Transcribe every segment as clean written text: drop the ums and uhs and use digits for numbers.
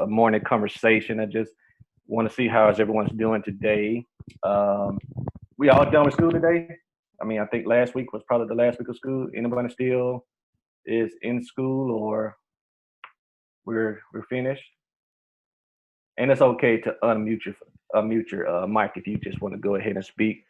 a morning conversation. I just want to see how everyone's doing today. We all done with school today. I mean, I think last week was probably the last week of school. Anybody still is in school, or we're finished? And it's okay to unmute your mic if you just want to go ahead and speak.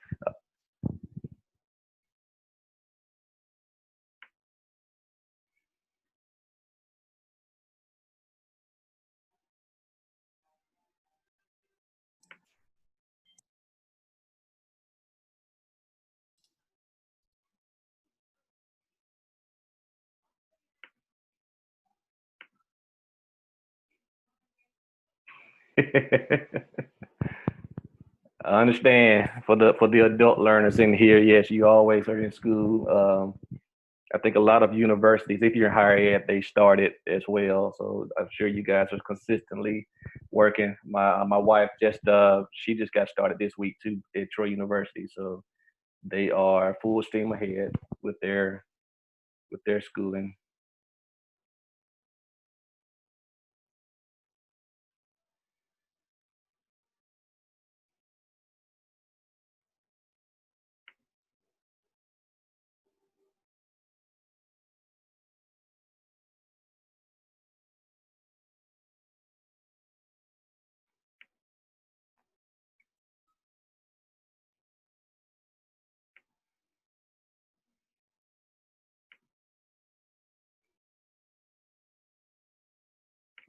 I understand for the adult learners in here. Yes, you always are in school. I think a lot of universities, if you're in higher ed, they started as well. So I'm sure you guys are consistently working. My wife she just got started this week too at Troy University. So they are full steam ahead with their schooling.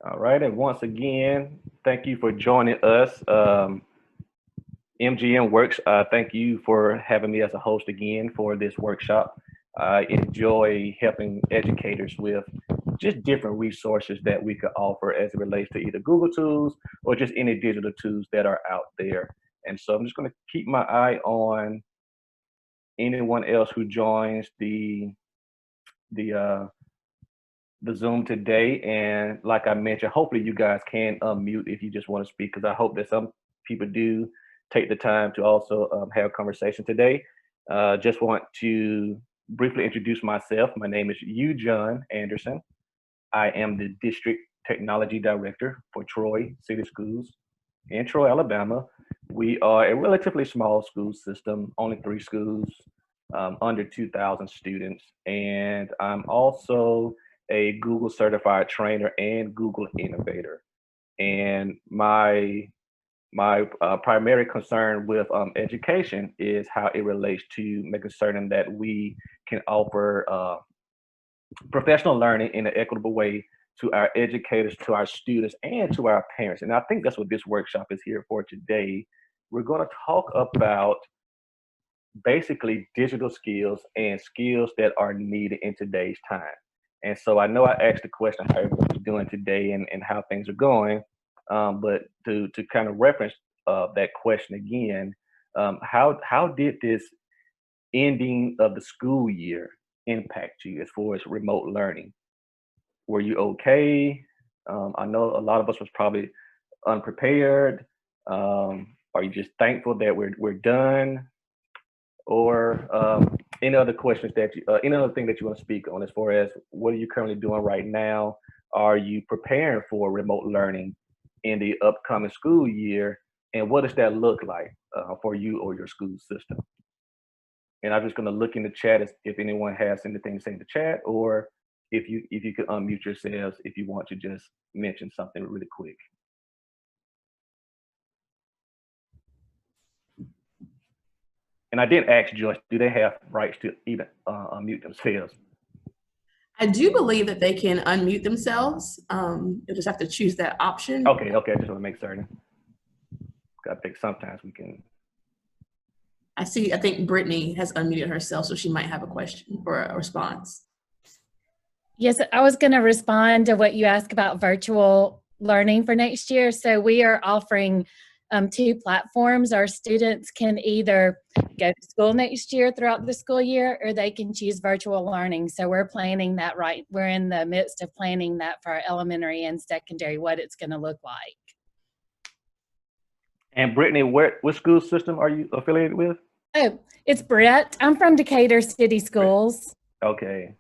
All right, and once again, thank you for joining us. MGMWERX, thank you for having me as a host again for this workshop. I enjoy helping educators with just different resources that we could offer as it relates to either Google tools or just any digital tools that are out there. And so I'm just going to keep my eye on anyone else who joins the uh, the Zoom today. And like I mentioned, hopefully you guys can unmute if you just want to speak, because I hope that some people do take the time to also have a conversation today. Just want to briefly introduce myself. My name is Eujon Anderson. I am the District Technology Director for Troy City Schools in Troy, Alabama. We are a relatively small school system, only 3 schools, under 2,000 students. And I'm also a Google Certified Trainer and Google Innovator. And my primary concern with education is how it relates to making certain that we can offer professional learning in an equitable way to our educators, to our students, and to our parents. And I think that's what this workshop is here for today. We're going to talk about basically digital skills and skills that are needed in today's time. And so I know I asked the question how everyone's doing today and how things are going, but to kind of reference that question again, how did this ending of the school year impact you as far as remote learning? Were you okay? I know a lot of us was probably unprepared. Are you just thankful that we're done? Or any other questions that any other thing that you want to speak on as far as what are you currently doing right now? Are you preparing for remote learning in the upcoming school year? And what does that look like for you or your school system? And I'm just going to look in the chat if anyone has anything to say in the chat, or if you could unmute yourselves if you want to just mention something really quick. And I did ask Joyce, do they have rights to even unmute themselves? I do believe that they can unmute themselves. You'll just have to choose that option. Okay, I just want to make certain. I think sometimes we can. I think Brittany has unmuted herself, so she might have a question or a response. Yes, I was going to respond to what you asked about virtual learning for next year. So we are offering 2 platforms. Our students can either go to school next year throughout the school year, or they can choose virtual learning. So we're planning that we're in the midst of planning that for our elementary and secondary, what it's going to look like. And Brittany, what school system are you affiliated with? Oh, it's Brett. I'm from Decatur City Schools. Okay.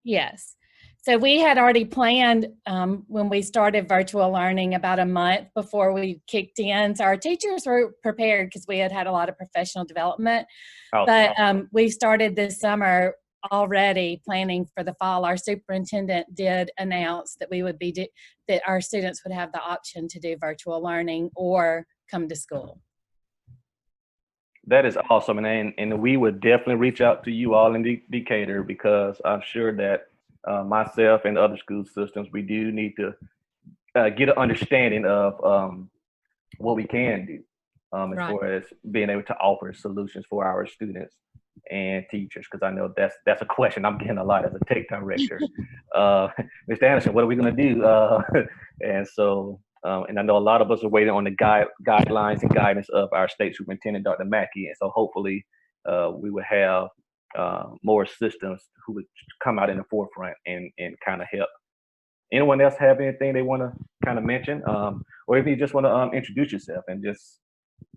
Yes. So we had already planned when we started virtual learning about a month before we kicked in. So our teachers were prepared because we had had a lot of professional development. Awesome. But we started this summer already planning for the fall. Our superintendent did announce that we would be that our students would have the option to do virtual learning or come to school. That is awesome, and we would definitely reach out to you all in Educator, because I'm sure that myself and other school systems, we do need to get an understanding of what we can do as Right. far as being able to offer solutions for our students and teachers, because I know that's a question I'm getting a lot as a tech director. Mr. Anderson, what are we going to do? And so, and I know a lot of us are waiting on the guidelines and guidance of our state superintendent, Dr. Mackey. And so hopefully we will have more systems who would come out in the forefront and kind of help. Anyone else have anything they want to kind of mention? Or if you just want to introduce yourself and just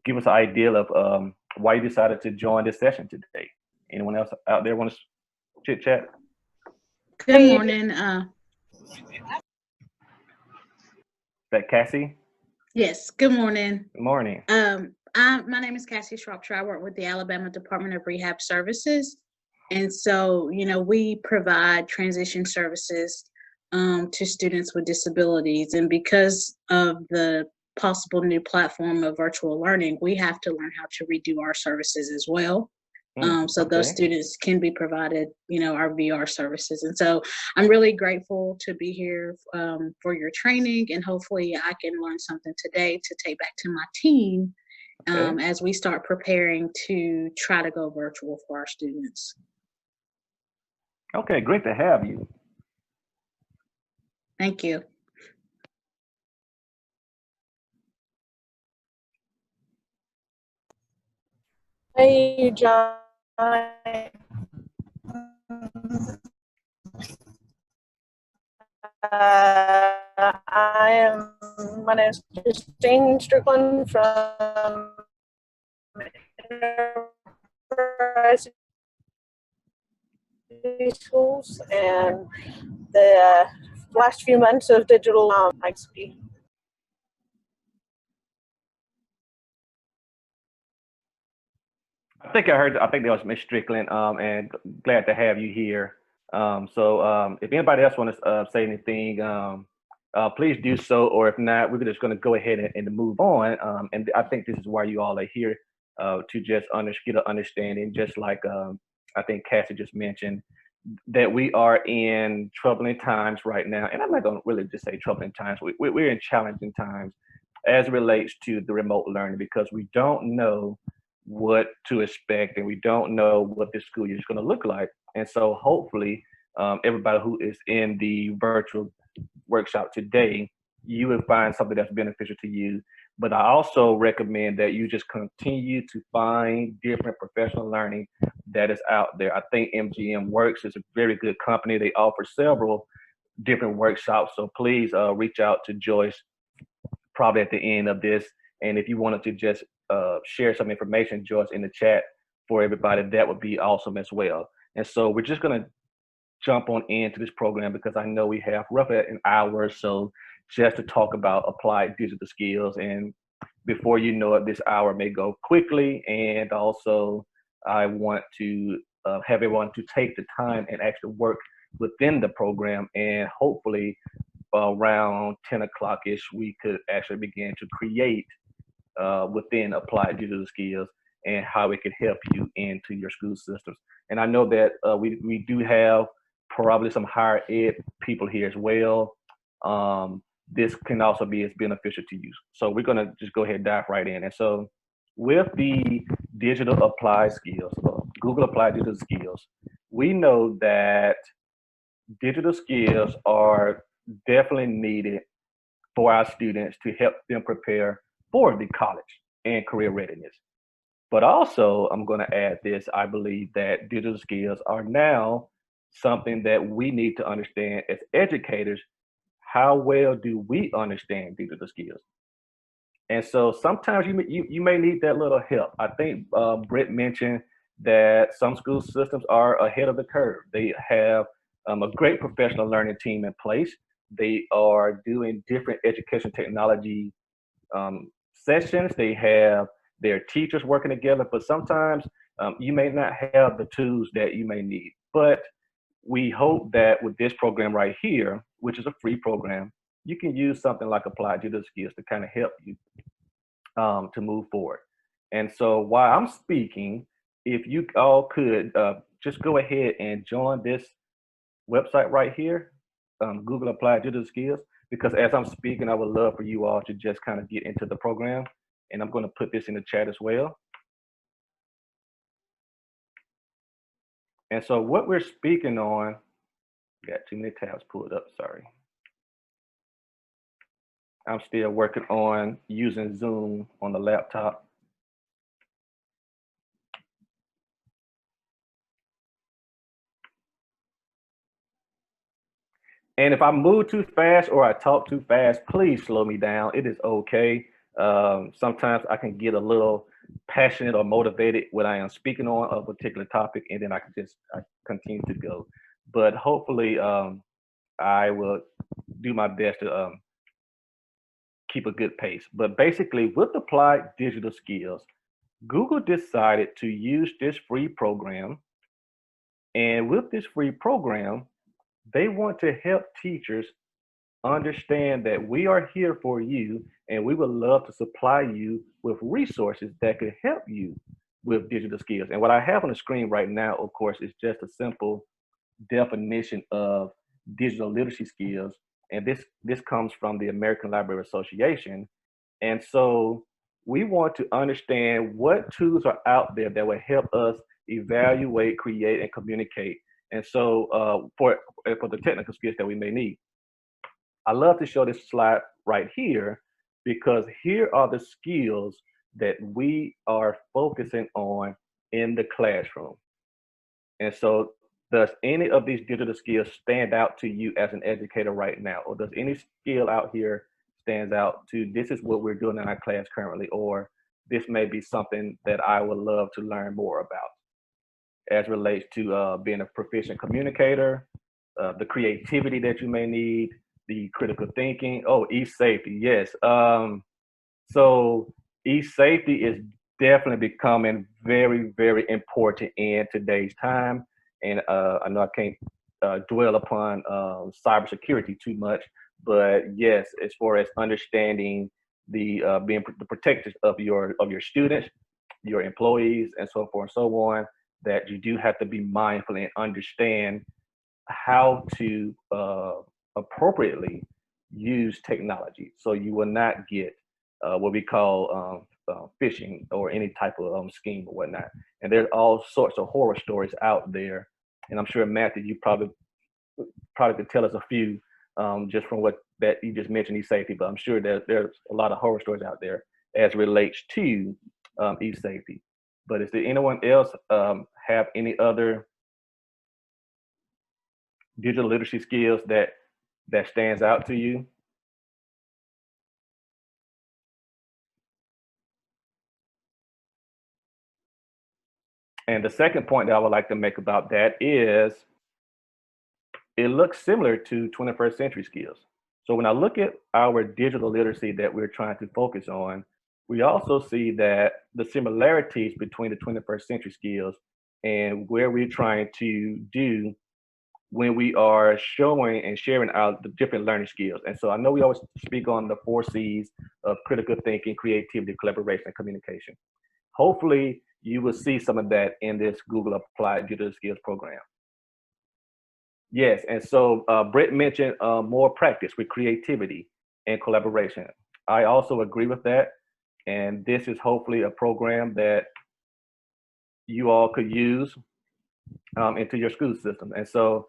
give us an idea of why you decided to join this session today. Anyone else out there want to chit chat? Good morning. Is that Cassie? Yes, good morning. Good morning. My name is Cassie Shropshire. I work with the Alabama Department of Rehab Services. And so, you know, we provide transition services to students with disabilities. And because of the possible new platform of virtual learning, we have to learn how to redo our services as well. So those students can be provided, you know, our VR services. And so I'm really grateful to be here for your training, and hopefully I can learn something today to take back to my team as we start preparing to try to go virtual for our students. Okay, great to have you. Thank you. Hey, John. My name is Christine Strickland from Enterprise Schools, and the last few months of digital XP. I think that was Ms. Strickland, and glad to have you here. So if anybody else wants to say anything, please do so, or if not, we're just going to go ahead and move on. And I think this is why you all are here, to just get an understanding, just like I think Cassie just mentioned, that we are in troubling times right now. And I'm not going to really just say troubling times. We're in challenging times as it relates to the remote learning, because we don't know what to expect, and we don't know what this school year is going to look like. And so hopefully everybody who is in the virtual workshop today, you will find something that's beneficial to you. But I also recommend that you just continue to find different professional learning that is out there. I think MGMWERX is a very good company. They offer several different workshops. So please reach out to Joyce probably at the end of this. And if you wanted to just share some information, Joyce, in the chat for everybody, that would be awesome as well. And so we're just going to jump on into this program, because I know we have roughly an hour or so just to talk about applied digital skills. And before you know it, this hour may go quickly. And also I want to have everyone to take the time and actually work within the program, and hopefully around 10 o'clock-ish, we could actually begin to create within applied digital skills and how it could help you into your school systems. And I know that we do have probably some higher ed people here as well. This can also be as beneficial to you. So we're going to just go ahead and dive right in. And so with the digital applied skills, Google applied digital skills, we know that digital skills are definitely needed for our students to help them prepare for the college and career readiness. But also, I'm going to add this, I believe that digital skills are now something that we need to understand as educators. How well do we understand digital skills? And so sometimes you may need that little help. I think Britt mentioned that some school systems are ahead of the curve. They have a great professional learning team in place. They are doing different education technology sessions. They have their teachers working together, but sometimes you may not have the tools that you may need. But we hope that with this program right here, which is a free program, you can use something like Applied Digital Skills to kind of help you to move forward. And so while I'm speaking, if you all could just go ahead and join this website right here, Google Applied Digital Skills, because as I'm speaking, I would love for you all to just kind of get into the program. And I'm going to put this in the chat as well. And so what we're speaking on, got too many tabs pulled up, sorry. I'm still working on using Zoom on the laptop. And if I move too fast or I talk too fast, please slow me down. It is okay. Sometimes I can get a little passionate or motivated when I am speaking on a particular topic, and then I continue to go. But hopefully, I will do my best to keep a good pace. But basically, with Applied Digital Skills, Google decided to use this free program. And with this free program, they want to help teachers understand that we are here for you and we would love to supply you with resources that could help you with digital skills. And what I have on the screen right now, of course, is just a simple definition of digital literacy skills. And this comes from the American Library Association. And so we want to understand what tools are out there that will help us evaluate, create, and communicate. And so for the technical skills that we may need. I love to show this slide right here because here are the skills that we are focusing on in the classroom. And so does any of these digital skills stand out to you as an educator right now? Or does any skill out here stands out to this is what we're doing in our class currently, or this may be something that I would love to learn more about as relates to being a proficient communicator, the creativity that you may need, the critical thinking. Oh, e-safety, yes. So e-safety is definitely becoming very, very important in today's time. And I know I can't dwell upon cybersecurity too much, but yes, as far as understanding the being the protectors of your students, your employees, and so forth and so on, that you do have to be mindful and understand how to appropriately use technology so you will not get what we call phishing or any type of scheme or whatnot. And there's all sorts of horror stories out there. And I'm sure, Matthew, you probably could tell us a few just from what that you just mentioned, e-safety, but I'm sure that there's a lot of horror stories out there as relates to e-safety. But is there anyone else have any other digital literacy skills that stands out to you? And the second point that I would like to make about that is it looks similar to 21st century skills. So when I look at our digital literacy that we're trying to focus on, we also see that the similarities between the 21st century skills and where we're trying to do when we are showing and sharing out the different learning skills. And so I know we always speak on the 4 C's of critical thinking, creativity, collaboration, and communication. Hopefully you will see some of that in this Google Applied Digital Skills program. Yes, and so Brett mentioned more practice with creativity and collaboration. I also agree with that. And this is hopefully a program that you all could use into your school system. And so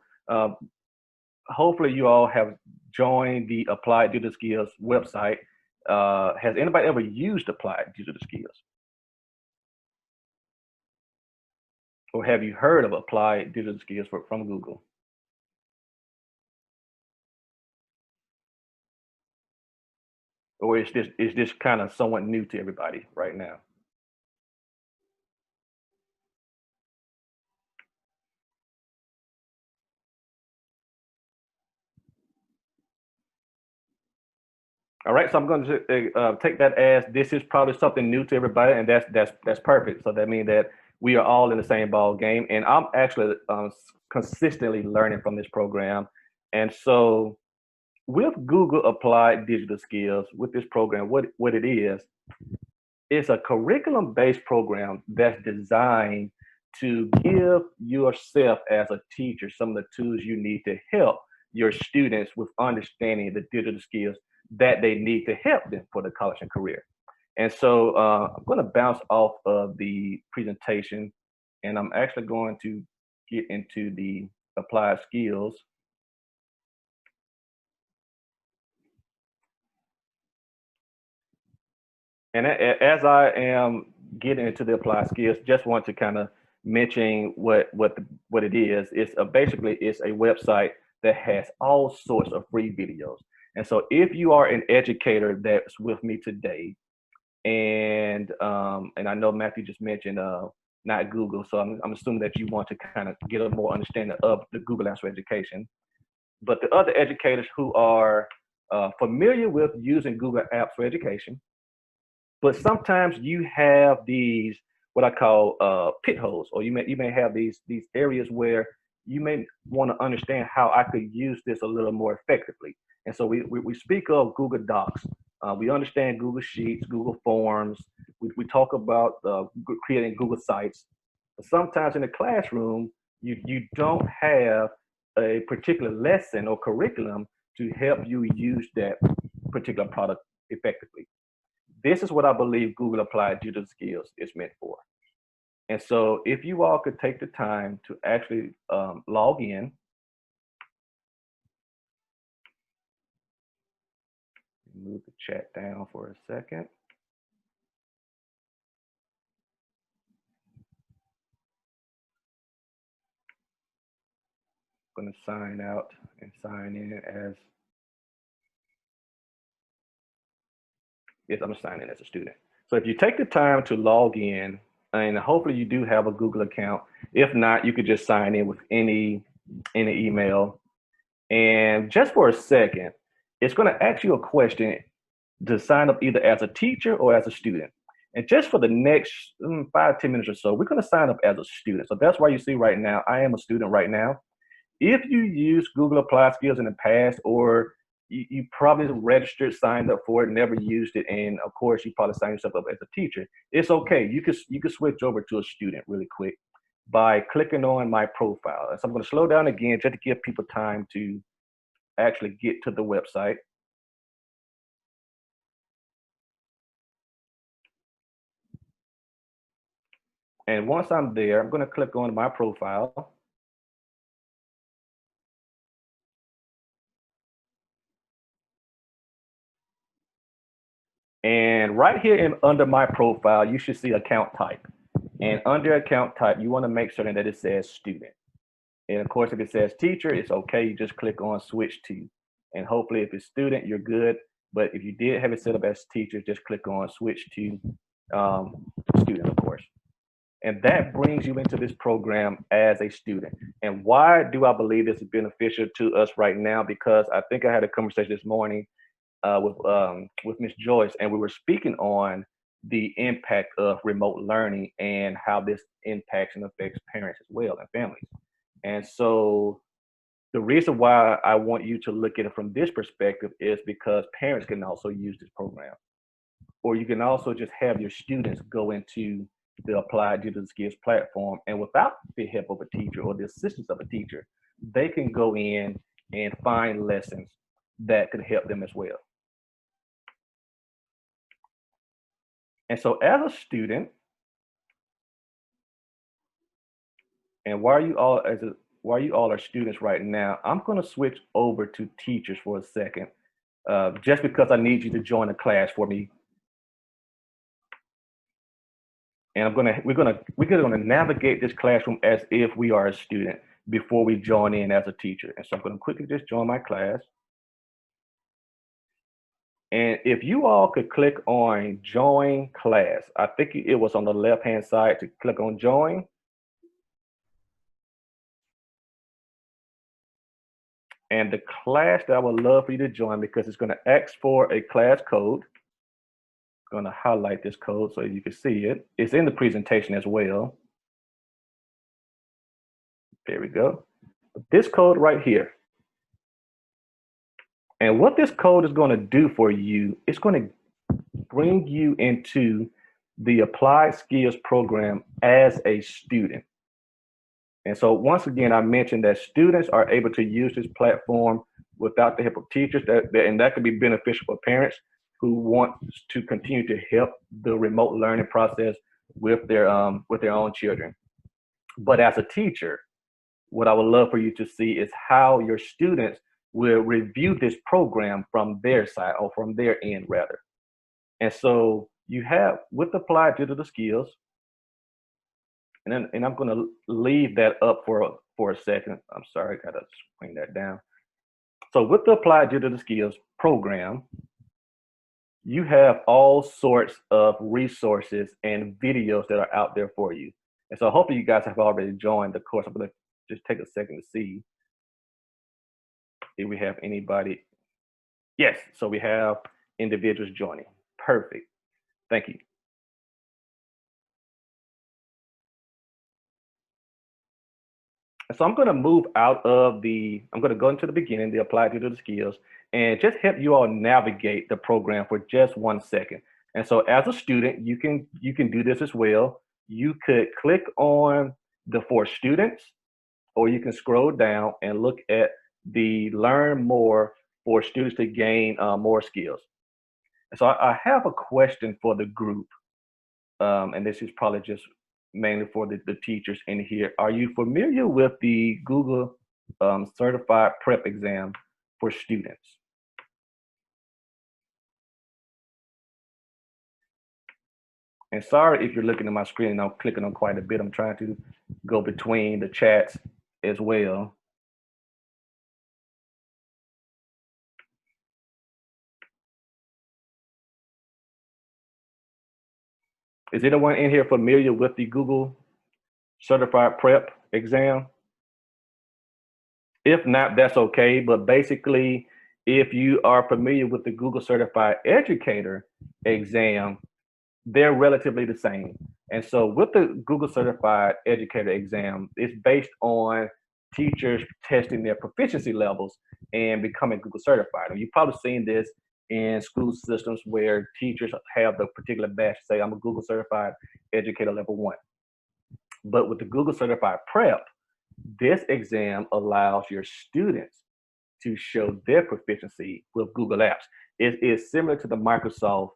hopefully you all have joined the Applied Digital Skills website. Has anybody ever used Applied Digital Skills? Or have you heard of Applied Digital Skills from Google? Or is this kind of somewhat new to everybody right now? All right, so I'm going to take that as this is probably something new to everybody, and that's perfect. So that means that we are all in the same ball game, and I'm actually consistently learning from this program. And so with Google Applied Digital Skills, with this program, what it is, it's a curriculum-based program that's designed to give yourself as a teacher some of the tools you need to help your students with understanding the digital skills that they need to help them for the college and career. And so I'm going to bounce off of the presentation, and I'm actually going to get into the applied skills. And as I am getting into the applied skills, just want to kind of mention what it is. It's basically it's a website that has all sorts of free videos. And so if you are an educator that's with me today, and I know Matthew just mentioned not Google, so I'm assuming that you want to kind of get a more understanding of the Google Answer Education. But the other educators who are familiar with using Google Apps for education, but sometimes you have these what I call pit holes, or you may have these areas where you may want to understand how I could use this a little more effectively. And so we speak of Google Docs. We understand Google Sheets, Google Forms. We talk about creating Google Sites. But sometimes in the classroom, you don't have a particular lesson or curriculum to help you use that particular product effectively. This is what I believe Google Applied Digital Skills is meant for. And so if you all could take the time to actually log in. Move the chat down for a second. I'm going to sign out and sign in as, yes, I'm going to sign in as a student. So if you take the time to log in, and hopefully you do have a Google account. If not, you could just sign in with any email. And just for a second, it's going to ask you a question to sign up either as a teacher or as a student. And just for the next 5-10 minutes or so, we're going to sign up as a student. So that's why you see right now, I am a student right now. If you use Google Applied Skills in the past, or you probably registered, signed up for it, never used it, and of course you probably signed yourself up as a teacher, it's okay. You can switch over to a student really quick by clicking on my profile. So I'm going to slow down again just to give people time to actually get to the website. And once I'm there, I'm going to click on my profile. And right here under my profile, you should see account type. And under account type, you want to make sure that it says student. And of course, if it says teacher, it's okay. You just click on switch to. And hopefully if it's student, you're good. But if you did have it set up as teacher, just click on switch to student, of course. And that brings you into this program as a student. And why do I believe this is beneficial to us right now? Because I think I had a conversation this morning with Ms. Joyce, and we were speaking on the impact of remote learning and how this impacts and affects parents as well and families. And so the reason why I want you to look at it from this perspective is because parents can also use this program. Or you can also just have your students go into the Applied Digital Skills platform, and without the help of a teacher or the assistance of a teacher, they can go in and find lessons that could help them as well. And so as a student, and while you all are students right now, I'm going to switch over to teachers for a second, just because I need you to join a class for me. And we're gonna navigate this classroom as if we are a student before we join in as a teacher. And so I'm going to quickly just join my class. And if you all could click on join class, I think it was on the left-hand side to click on join. And the class that I would love for you to join, because it's going to ask for a class code. I'm going to highlight this code so you can see it. It's in the presentation as well. There we go. This code right here. And what this code is going to do for you, it's going to bring you into the Applied Skills program as a student. And so once again, I mentioned that students are able to use this platform without the help of teachers, and that could be beneficial for parents who want to continue to help the remote learning process with their own children. But as a teacher, what I would love for you to see is how your students will review this program from their side, or from their end rather. And so you have, with Applied Digital Skills, and I'm going to leave that up for a second. I'm sorry, I got to bring that down. So with the Applied Digital Skills program, you have all sorts of resources and videos that are out there for you. And so hopefully you guys have already joined the course. I'm going to just take a second to see if we have anybody. Yes, so we have individuals joining. Perfect. Thank you. So I'm going to move out of I'm going to go into the beginning, the Applied Digital Skills, and just help you all navigate the program for just 1 second. And so as a student, you can do this as well. You could click on the For Students, or you can scroll down and look at the Learn More for students to gain more skills. And so I have a question for the group, and this is probably just mainly for the teachers in here. Are you familiar with the Google Certified Prep exam for students? And sorry if you're looking at my screen and I'm clicking on quite a bit. I'm trying to go between the chats as well. Is anyone in here familiar with the Google Certified Prep exam? If not, that's okay. But basically, if you are familiar with the Google Certified Educator exam, they're relatively the same. And so with the Google Certified Educator exam, it's based on teachers testing their proficiency levels and becoming Google certified. And you've probably seen this in school systems where teachers have the particular badge to say, I'm a Google Certified Educator level 1. But with the Google Certified Prep, this exam allows your students to show their proficiency with Google Apps. It is similar to the Microsoft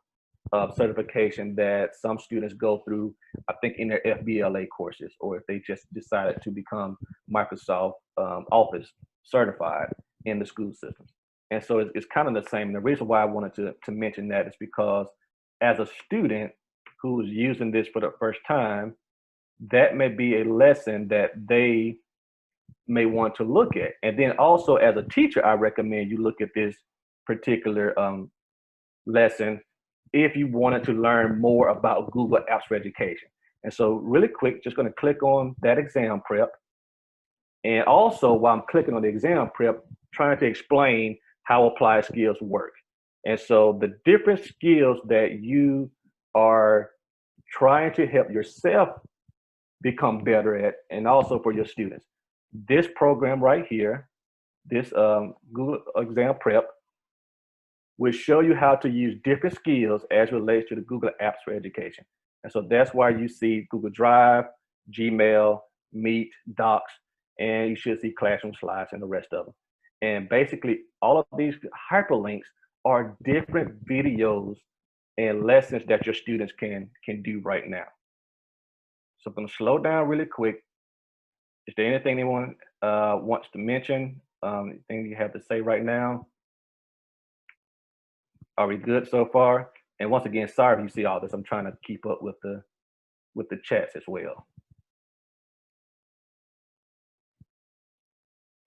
certification that some students go through, I think, in their FBLA courses, or if they just decided to become Microsoft Office certified in the school systems. And so it's kind of the same. And the reason why I wanted to mention that is because as a student who's using this for the first time, that may be a lesson that they may want to look at. And then also as a teacher, I recommend you look at this particular lesson if you wanted to learn more about Google Apps for Education. And so really quick, just going to click on that exam prep. And also while I'm clicking on the exam prep, trying to explain how applied skills work. And so the different skills that you are trying to help yourself become better at, and also for your students. This program right here, this Google exam prep, will show you how to use different skills as relates to the Google Apps for Education. And so that's why you see Google Drive, Gmail, Meet, Docs, and you should see Classroom Slides and the rest of them. And basically all of these hyperlinks are different videos and lessons that your students can do right now. So I'm going to slow down really quick. Is there anything anyone wants to mention? Anything you have to say right now? Are we good so far? And once again, sorry if you see all this. I'm trying to keep up with the chats as well.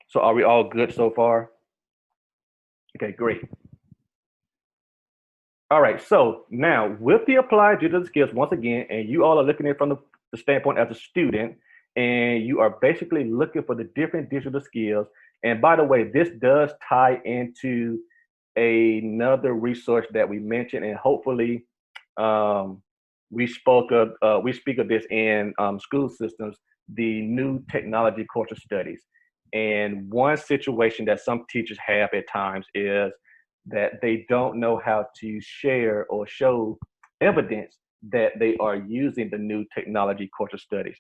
So are we all good so far? Okay, great. All right, so now with the Applied Digital Skills, once again, and you all are looking at it from the standpoint as a student, and you are basically looking for the different digital skills And by the way, this does tie into another resource that we mentioned, and hopefully we speak of this in school systems, the new technology course of studies. And one situation that some teachers have at times is that they don't know how to share or show evidence that they are using the new technology course of studies.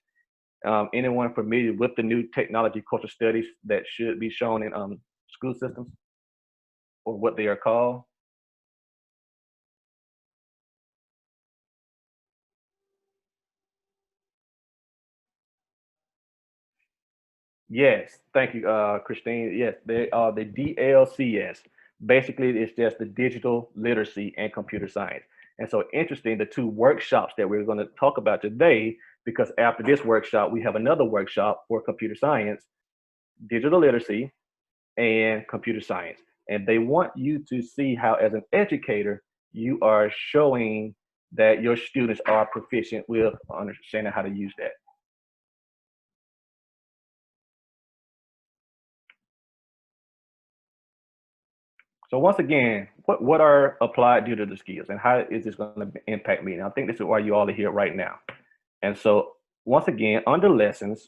Anyone familiar with the new technology course of studies that should be shown in school systems, or what they are called? Yes, thank you, Christine. Yes, they are the DLCS. Basically, it's just the digital literacy and computer science. And so interesting, the two workshops that we're going to talk about today, because after this workshop, we have another workshop for computer science, digital literacy, and computer science. And they want you to see how, as an educator, you are showing that your students are proficient with understanding how to use that. So once again, what are applied digital skills and how is this going to impact me? And I think this is why you all are here right now. And so once again, under lessons,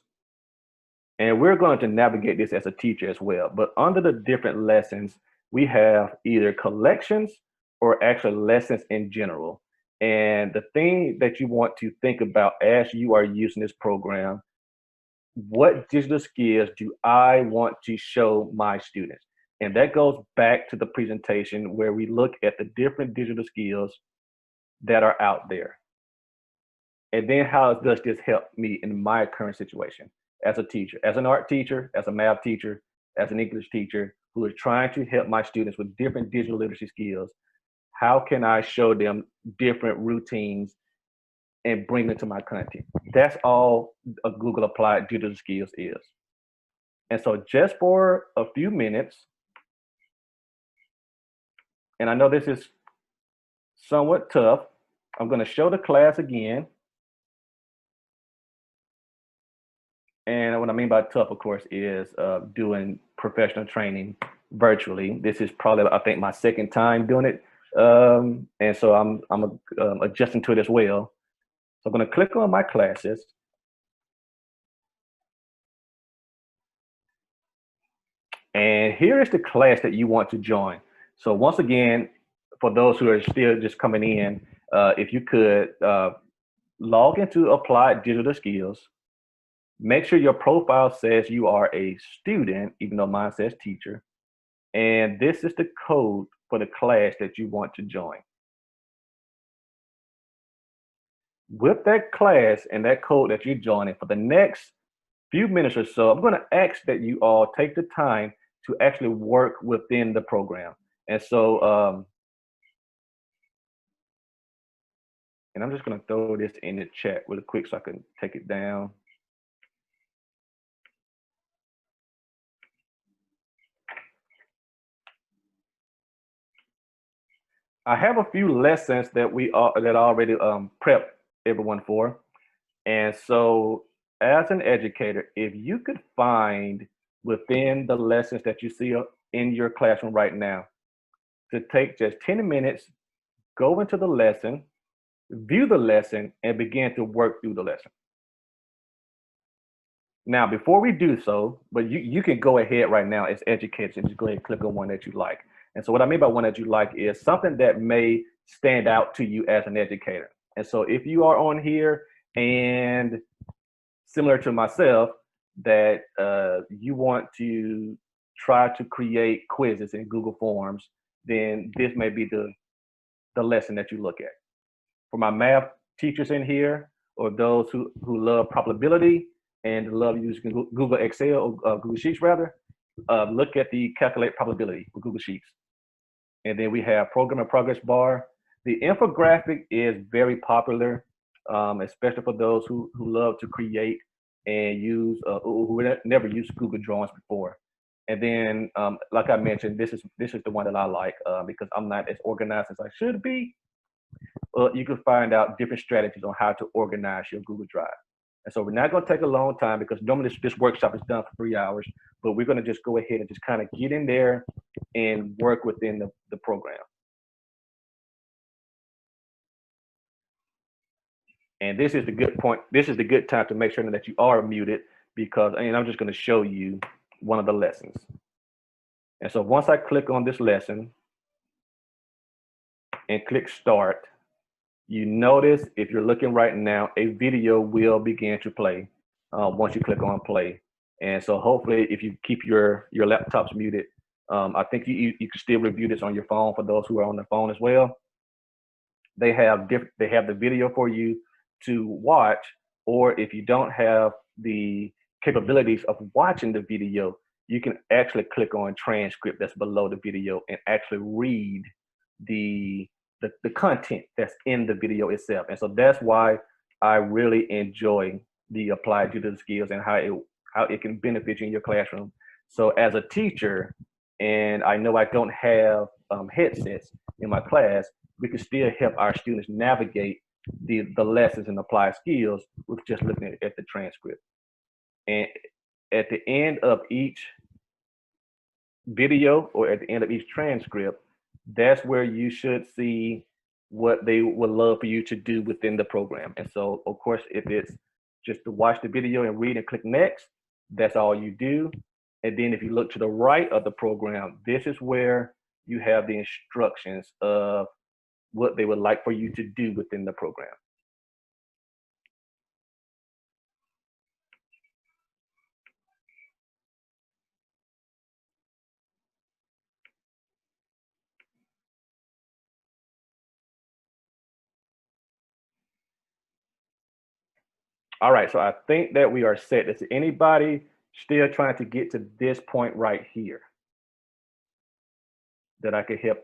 and we're going to navigate this as a teacher as well, but under the different lessons, we have either collections or actual lessons in general. And the thing that you want to think about as you are using this program, what digital skills do I want to show my students? And that goes back to the presentation where we look at the different digital skills that are out there. And then how does this help me in my current situation as a teacher, as an art teacher, as a math teacher, as an English teacher who is trying to help my students with different digital literacy skills? How can I show them different routines and bring them to my content? That's all a Google Applied Digital Skills is. And so just for a few minutes, and I know this is somewhat tough, I'm going to show the class again. And what I mean by tough, of course, is doing professional training virtually. This is probably, I think, my second time doing it. And so I'm adjusting to it as well. So I'm going to click on my classes. And here is the class that you want to join. So once again, for those who are still just coming in, if you could log into Applied Digital Skills, make sure your profile says you are a student, even though mine says teacher. And this is the code for the class that you want to join. With that class and that code that you're joining, for the next few minutes or so, I'm going to ask that you all take the time to actually work within the program. And so, and I'm just going to throw this in the chat really quick so I can take it down. I have a few lessons that I already prepped everyone for. And so as an educator, if you could find within the lessons that you see in your classroom right now, to take just 10 minutes, go into the lesson, view the lesson, and begin to work through the lesson. Now, before we do so, but you can go ahead right now as educators and just go ahead and click on one that you like. And so what I mean by one that you like is something that may stand out to you as an educator. And so if you are on here and similar to myself, that you want to try to create quizzes in Google Forms, then this may be the lesson that you look at. For my math teachers in here, or those who love probability and love using Google Excel or Google Sheets rather, look at the calculate probability with Google Sheets. And then we have program and progress bar. The infographic is very popular, especially for those who love to create and use, who never used Google Drawings before. And then, like I mentioned, this is the one that I like because I'm not as organized as I should be. You can find out different strategies on how to organize your Google Drive. And so we're not going to take a long time because normally this workshop is done for 3 hours, but we're going to just go ahead and just kind of get in there and work within the program. And this is the good point. This is the good time to make sure that you are muted because, and I'm just going to show you one of the lessons. And so once I click on this lesson and click start, you notice if you're looking right now, a video will begin to play once you click on play. And so hopefully if you keep your laptops muted, I think you can still review this on your phone for those who are on the phone as well. They have the video for you to watch, or if you don't have the capabilities of watching the video, you can actually click on transcript that's below the video and actually read the content that's in the video itself. And so that's why I really enjoy the applied digital skills and how it can benefit you in your classroom. So as a teacher, and I know I don't have headsets in my class, we can still help our students navigate the lessons and applied skills with just looking at the transcript. And at the end of each video or at the end of each transcript, that's where you should see what they would love for you to do within the program. And so, of course, if it's just to watch the video and read and click next, that's all you do. And then if you look to the right of the program, this is where you have the instructions of what they would like for you to do within the program. All right, so I think that we are set. Is anybody still trying to get to this point right here that I could help?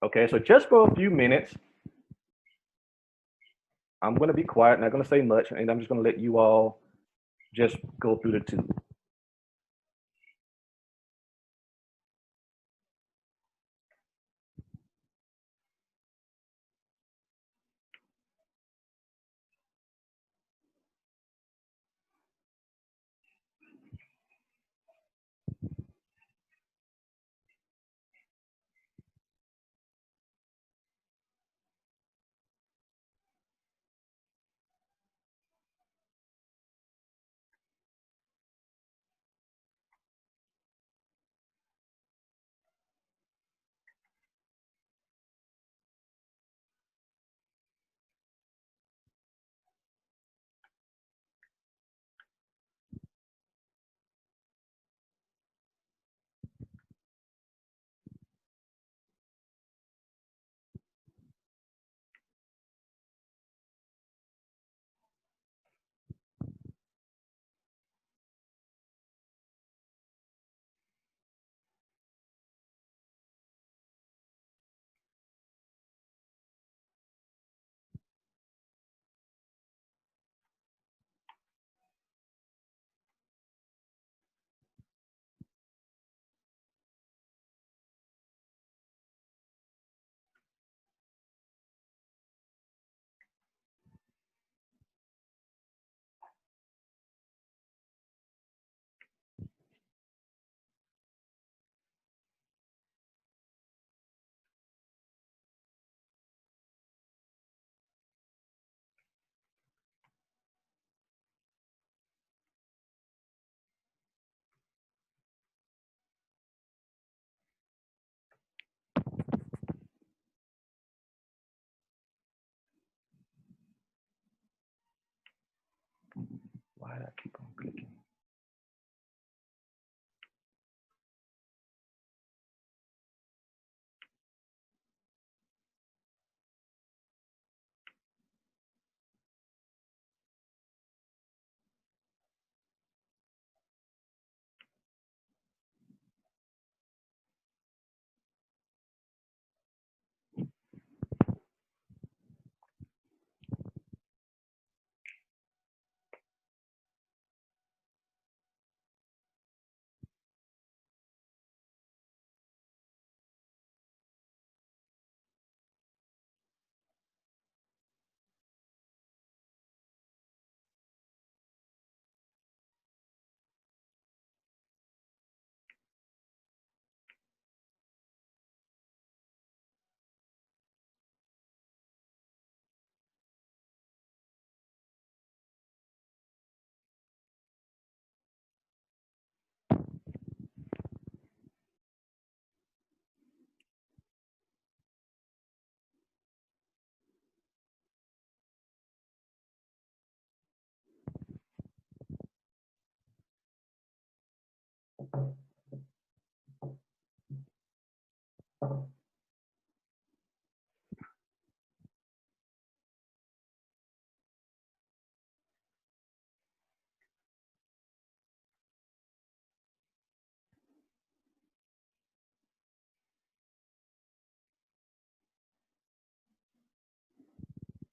Okay, so just for a few minutes, I'm going to be quiet, not going to say much, and I'm just going to let you all just go through the tube. Why did I keep on clicking?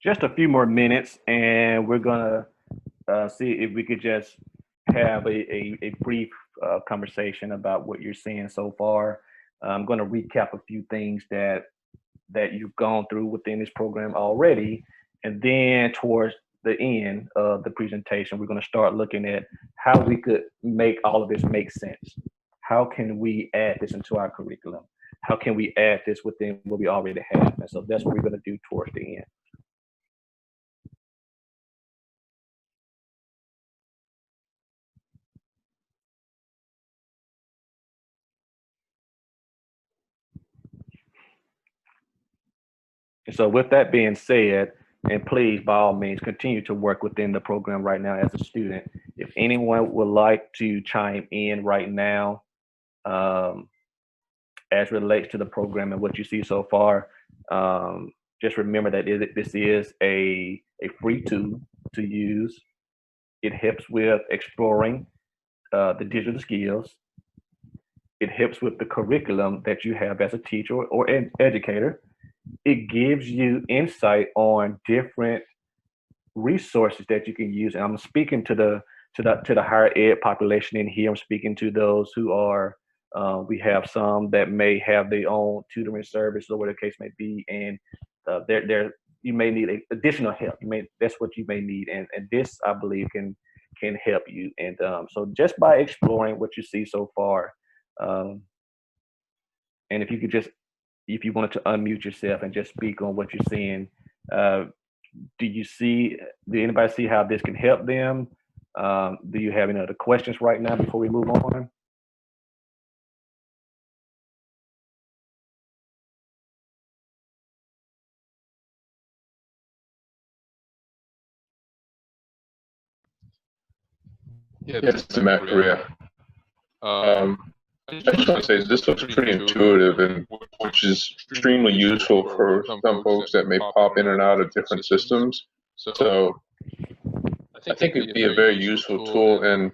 Just a few more minutes, and we're gonna see if we could just have a brief conversation about what you're seeing so far. I'm going to recap a few things that you've gone through within this program already, and then towards the end of the presentation, we're going to start looking at how we could make all of this make sense. How can we add this into our curriculum? How can we add this within what we already have? And so that's what we're going to do towards the end. And so with that being said, and please, by all means, continue to work within the program right now as a student. If anyone would like to chime in right now, as relates to the program and what you see so far, just remember that this is a free tool to use. It helps with exploring the digital skills. It helps with the curriculum that you have as a teacher or an educator. It gives you insight on different resources that you can use. And I'm speaking to the higher ed population in here. I'm speaking to those who are, we have some that may have their own tutoring service or whatever the case may be. And you may need additional help. That's what you may need. And this, I believe, can help you. And so just by exploring what you see so far, and if you could just, if you wanted to unmute yourself and just speak on what you're seeing, do anybody see how this can help them? Do you have any other questions right now before we move on? Yeah, this is Matt Korea. I just want to say this looks pretty intuitive, and which is extremely useful for some folks that may pop in and out of different systems. So I think it'd be a very useful tool. And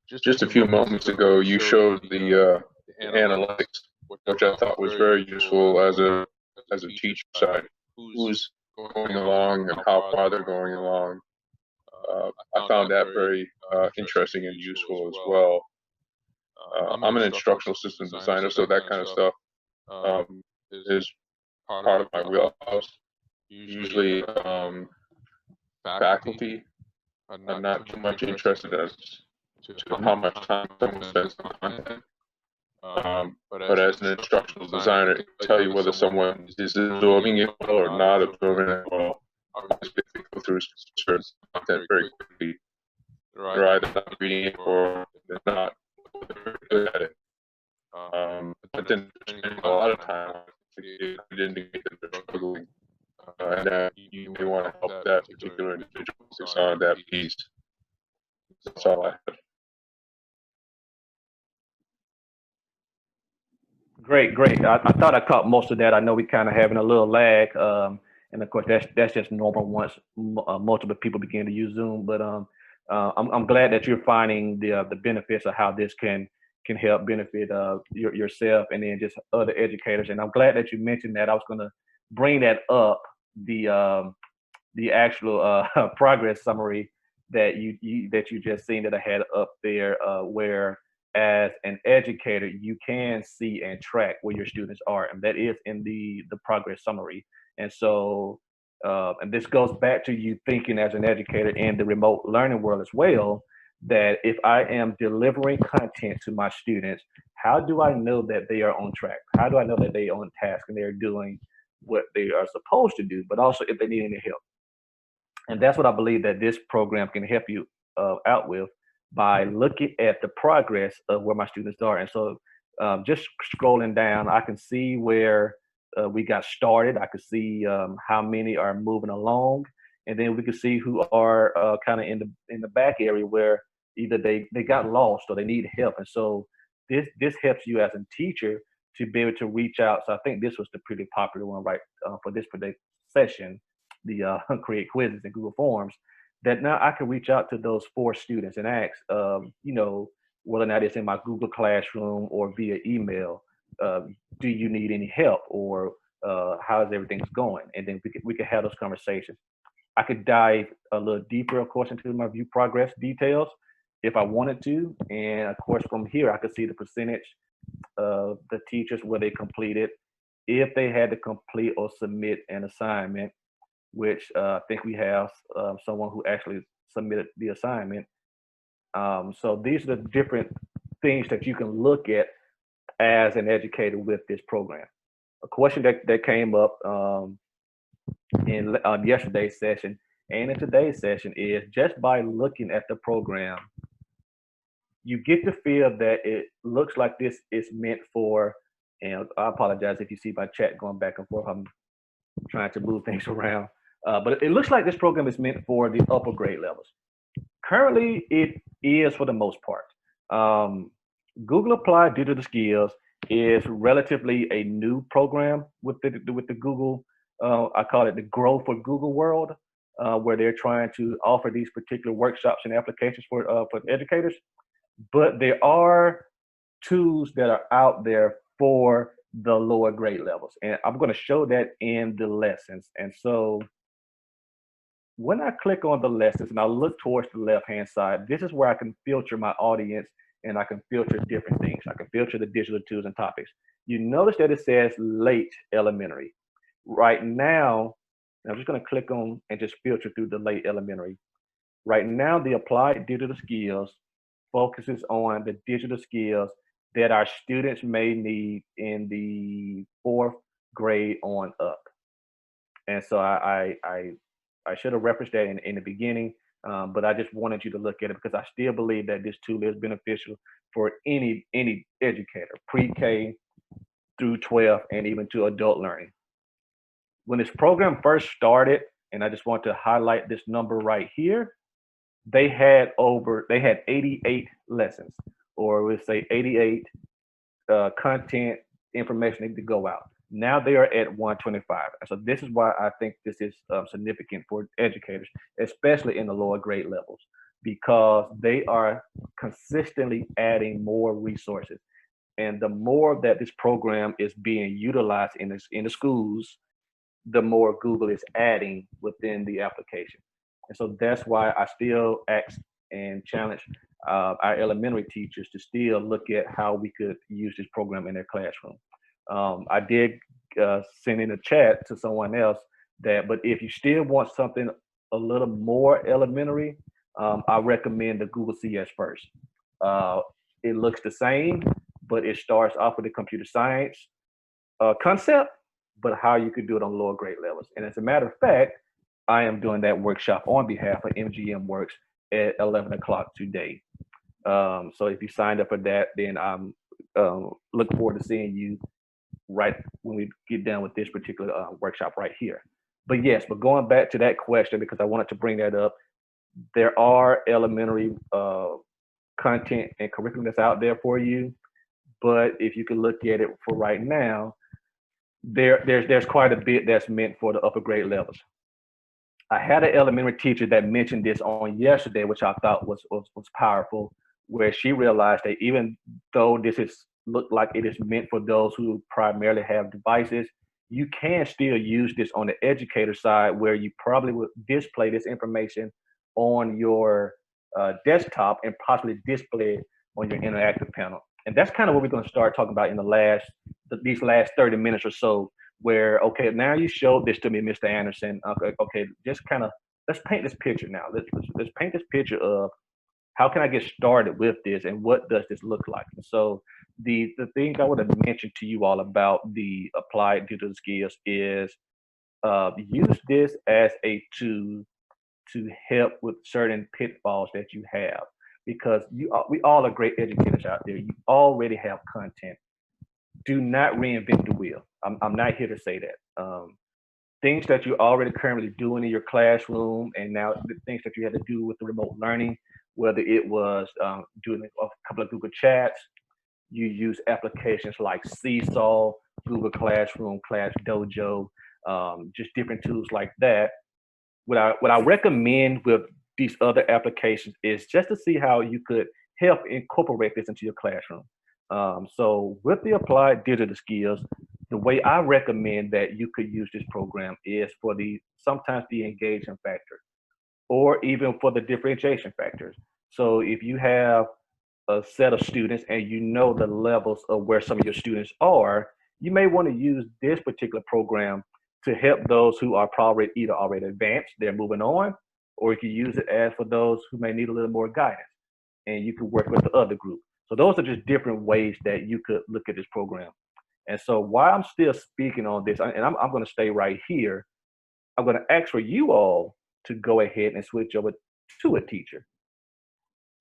just a few moments ago, you showed the analytics, which I thought was very useful as a teacher side, who's going along and how far they're going along. I found that very interesting and useful as well. I'm an instructional systems designer, so that kind of stuff is part of my wheelhouse. Usually, faculty are not too much interested as to how much time someone spends on content. But as an instructional designer, it can tell you whether someone is absorbing it well or not absorbing it well. If they go through certain content very quickly, they're either not reading it or they're not very good at it. But then a lot of time, it indicates that they're struggling, and that you may want to help that particular individual focus on that piece. That's all I have. Great. I thought I caught most of that. I know we kind of having a little lag, and of course that's just normal once multiple people begin to use Zoom. But I'm glad that you're finding the benefits of how this can help benefit yourself and then just other educators. And I'm glad that you mentioned that. I was going to bring that up, the actual progress summary that you just seen that I had up there, where as an educator you can see and track where your students are, and that is in the progress summary. And so and this goes back to you thinking as an educator in the remote learning world as well, that if I am delivering content to my students, how do I know that they are on track? How do I know that they are on task and they're doing what they are supposed to do, but also if they need any help? And that's what I believe that this program can help you out with, by looking at the progress of where my students are. And so just scrolling down, I can see where we got started. I could see how many are moving along, and then we can see who are kind of in the back area where either they got lost or they need help. And so this helps you as a teacher to be able to reach out. So I think this was the pretty popular one, right, for this particular session, the create quizzes in Google Forms, that now I can reach out to those 4 students and ask, you know, whether or not it's in my Google Classroom or via email, do you need any help, or how's everything going? And then we could have those conversations. I could dive a little deeper, of course, into my view progress details if I wanted to. And of course, from here, I could see the percentage of the teachers where they completed, if they had to complete or submit an assignment, which I think we have someone who actually submitted the assignment. So these are the different things that you can look at as an educator with this program. A question that came up in yesterday's session and in today's session is, just by looking at the program, you get the feel that it looks like this is meant for, and I apologize if you see my chat going back and forth, I'm trying to move things around, but it looks like this program is meant for the upper grade levels. Currently, it is for the most part. Google Applied Digital Skills is relatively a new program with the Google, I call it the Grow for Google world, where they're trying to offer these particular workshops and applications for educators. But there are tools that are out there for the lower grade levels, and I'm going to show that in the lessons. And so when I click on the lessons and I look towards the left-hand side, this is where I can filter my audience, and I can filter different things. I can filter the digital tools and topics. You notice that it says late elementary. Right now, I'm just going to click on and just filter through the late elementary. Right now, the applied digital skills focuses on the digital skills that our students may need in the 4th grade on up. And so I should have referenced that in the beginning, but I just wanted you to look at it because I still believe that this tool is beneficial for any educator, pre-K through 12, and even to adult learning. When this program first started, and I just want to highlight this number right here, they had 88 lessons, or we'll say 88 content information to go out. Now they are at 125. So this is why I think this is significant for educators, especially in the lower grade levels, because they are consistently adding more resources. And the more that this program is being utilized in the schools, the more Google is adding within the application. And so that's why I still ask and challenge our elementary teachers to still look at how we could use this program in their classroom. I did send in a chat to someone else but if you still want something a little more elementary, I recommend the Google CS first. It looks the same, but it starts off with the computer science concept, but how you could do it on lower grade levels. And as a matter of fact, I am doing that workshop on behalf of MGMWERX at 11 o'clock today. So if you signed up for that, then I'm looking forward to seeing you right when we get done with this particular workshop right here. But yes, but going back to that question, because I wanted to bring that up, there are elementary content and curriculum that's out there for you. But if you can look at it for right now, there's quite a bit that's meant for the upper grade levels. I had an elementary teacher that mentioned this on yesterday, which I thought was powerful, where she realized that even though this look like it is meant for those who primarily have devices, you can still use this on the educator side, where you probably would display this information on your desktop and possibly display it on your interactive panel. And that's kind of what we're going to start talking about in these last 30 minutes or so, where, okay, now you showed this to me, Mr. Anderson. Okay, just kind of, let's paint this picture now. Let's paint this picture of how can I get started with this, and what does this look like? And so the thing I would have mentioned to you all about the applied digital skills is use this as a tool to help with certain pitfalls that you have, because we all are great educators out there. You already have content. Do not reinvent the wheel. I'm not here to say that. Things that you're already currently doing in your classroom, and now the things that you had to do with the remote learning, whether it was doing a couple of Google chats, you use applications like Seesaw, Google Classroom, Class Dojo, just different tools like that. What I recommend with these other applications is just to see how you could help incorporate this into your classroom. So with the applied digital skills, the way I recommend that you could use this program is for sometimes the engagement factor, or even for the differentiation factors. So if you have a set of students and you know the levels of where some of your students are, you may want to use this particular program to help those who are probably either already advanced, they're moving on, or you can use it as for those who may need a little more guidance, and you can work with the other group. So those are just different ways that you could look at this program. And so while I'm still speaking on this, and I'm going to stay right here, I'm going to ask for you all to go ahead and switch over to a teacher.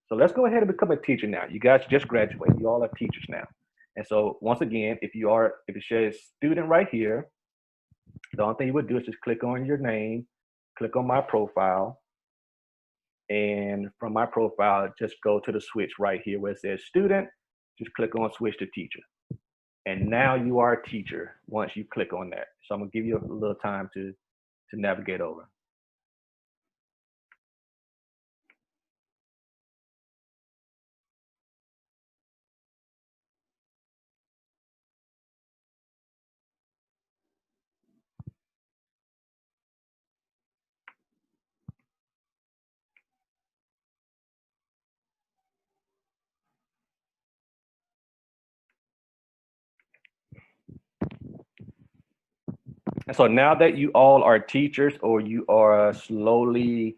So let's go ahead and become a teacher now. You guys just graduated. You all are teachers now. And so once again, if it says student right here, the only thing you would do is just click on your name, click on my profile, and from my profile, just go to the switch right here where it says student, just click on switch to teacher. And now you are a teacher once you click on that. So I'm gonna give you a little time to navigate over. And so now that you all are teachers, or you are slowly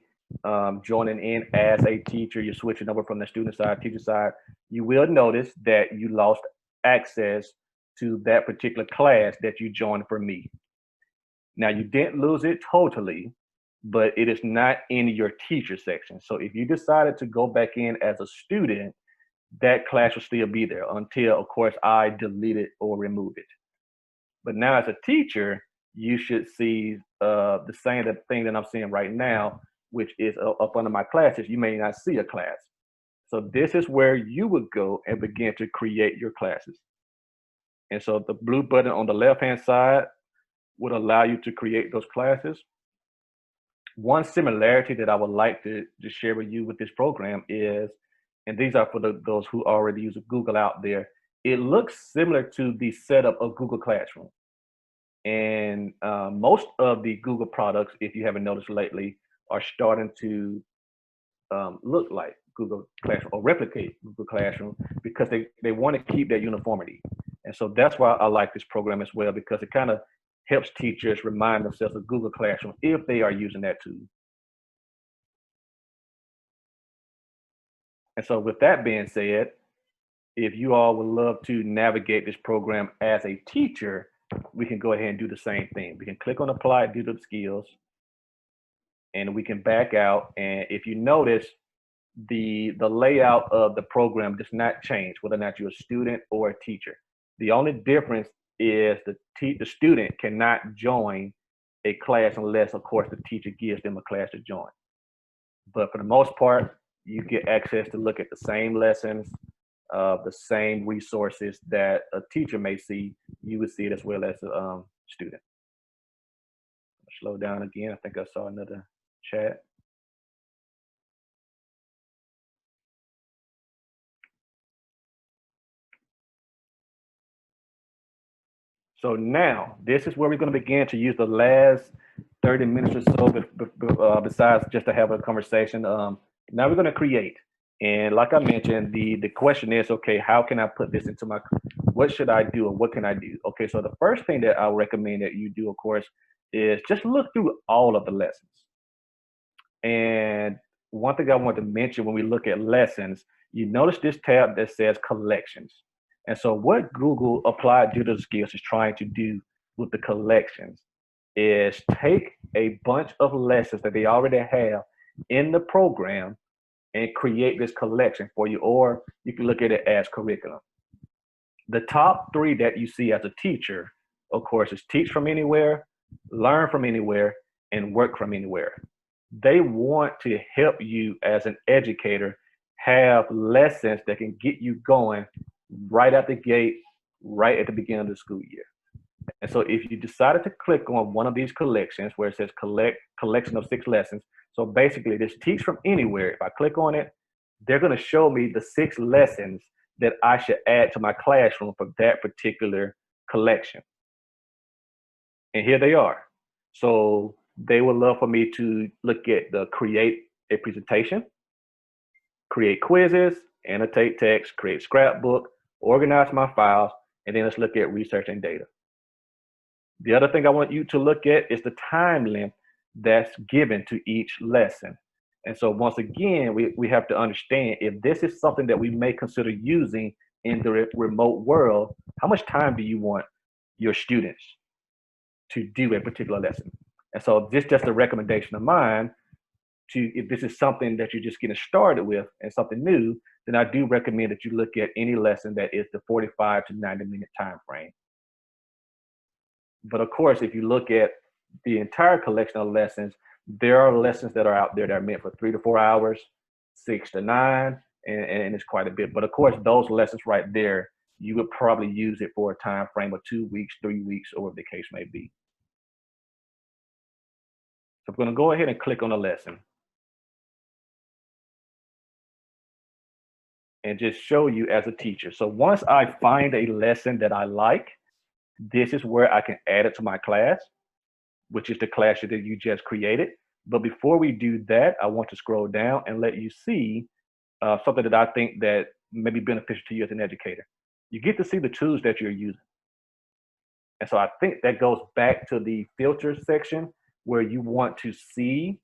joining in as a teacher, you're switching over from the student side, teacher side, you will notice that you lost access to that particular class that you joined for me. Now, you didn't lose it totally, but it is not in your teacher section. So if you decided to go back in as a student, that class will still be there until, of course, I delete it or remove it. But now as a teacher, you should see the same thing that I'm seeing right now, which is up under my classes. You may not see a class. So this is where you would go and begin to create your classes. And so the blue button on the left-hand side would allow you to create those classes. One similarity that I would like to share with you with this program is, and these are for those who already use Google out there, it looks similar to the setup of Google Classroom. And most of the Google products, if you haven't noticed lately, are starting to look like Google Classroom or replicate Google Classroom, because they want to keep that uniformity. And so that's why I like this program as well, because it kind of helps teachers remind themselves of Google Classroom if they are using that tool. And so with that being said, if you all would love to navigate this program as a teacher, we can go ahead and do the same thing. We can click on Apply Digital Skills, and we can back out. And if you notice, the layout of the program does not change, whether or not you're a student or a teacher. The only difference is the student cannot join a class unless, of course, the teacher gives them a class to join. But for the most part, you get access to look at the same lessons, the same resources that a teacher may see. You would see it as well as a student. Slow down again. I think I saw another chat. So now, this is where we're going to begin to use the last 30 minutes or so, besides just to have a conversation. Now we're going to create. And like I mentioned, the question is, okay, how can I put this into what should I do, or what can I do? Okay, so the first thing that I recommend that you do, of course, is just look through all of the lessons. And one thing I want to mention when we look at lessons, you notice this tab that says collections. And so what Google Applied Digital Skills is trying to do with the collections is take a bunch of lessons that they already have in the program and create this collection for you, or you can look at it as curriculum. The top three that you see as a teacher, of course, is teach from anywhere, learn from anywhere, and work from anywhere. They want to help you as an educator have lessons that can get you going right at the gate, right at the beginning of the school year. And so if you decided to click on one of these collections where it says collection of 6 lessons, so basically this teach from anywhere, if I click on it, they're going to show me the 6 lessons that I should add to my classroom for that particular collection. And here they are. So they would love for me to look at the create a presentation, create quizzes, annotate text, create scrapbook, organize my files, and then let's look at research and data. The other thing I want you to look at is the time length that's given to each lesson. And so once again, we have to understand if this is something that we may consider using in the remote world, how much time do you want your students to do a particular lesson? And so this is just a recommendation of mine to, if this is something that you're just getting started with and something new, then I do recommend that you look at any lesson that is the 45 to 90-minute time frame. But of course, if you look at the entire collection of lessons, there are lessons that are out there that are meant for 3 to 4 hours, 6 to 9, and it's quite a bit. But of course, those lessons right there, you would probably use it for a time frame of 2 weeks, 3 weeks, or whatever the case may be. So I'm going to go ahead and click on a lesson and just show you as a teacher. So once I find a lesson that I like, this is where I can add it to my class, which is the class that you just created. But before we do that, I want to scroll down and let you see something that I think that may be beneficial to you as an educator. You get to see the tools that you're using. And so I think that goes back to the filter section where you want to see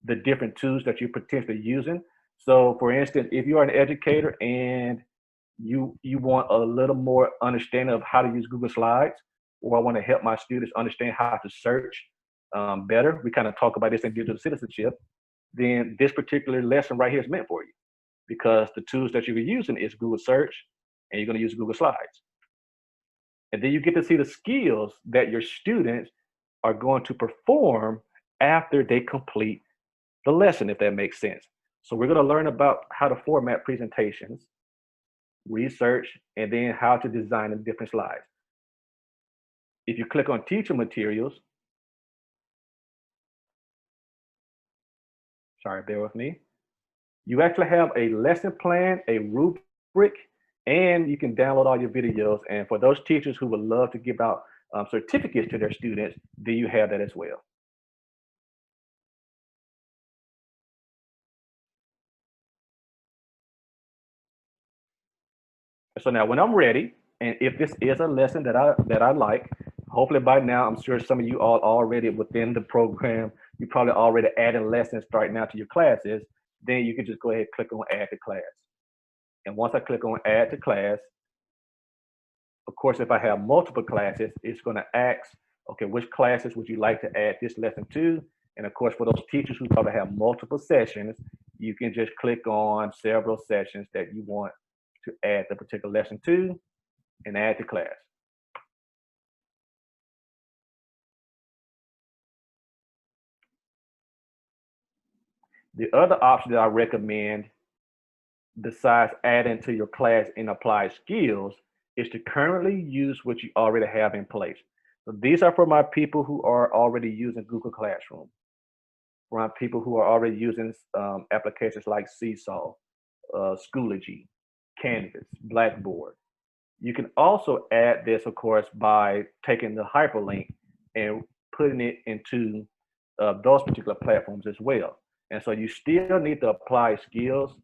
the different tools that you're potentially using. So for instance, if you are an educator and you want a little more understanding of how to use Google Slides, or I want to help my students understand how to search better, we kind of talk about this in digital citizenship, then this particular lesson right here is meant for you, because the tools that you're using is Google Search, and you're going to use Google Slides. And then you get to see the skills that your students are going to perform after they complete the lesson, if that makes sense. So we're going to learn about how to format presentations, research, and then how to design the different slides. If you click on teacher materials, sorry, bear with me. You actually have a lesson plan, a rubric, and you can download all your videos. And for those teachers who would love to give out certificates to their students, then you have that as well. So now when I'm ready, and if this is a lesson that I like, hopefully by now, I'm sure some of you all already within the program, you probably already added lessons right now to your classes, then you can just go ahead and click on add to class. And once I click on add to class, of course, if I have multiple classes, it's going to ask, okay, which classes would you like to add this lesson to? And of course, for those teachers who probably have multiple sessions, you can just click on several sessions that you want to add the particular lesson to and add to class. The other option that I recommend, besides adding to your class and applied skills, is to currently use what you already have in place. So these are for my people who are already using Google Classroom, for my people who are already using applications like Seesaw, Schoology, Canvas, Blackboard. You can also add this, of course, by taking the hyperlink and putting it into those particular platforms as well. And so you still need to apply skills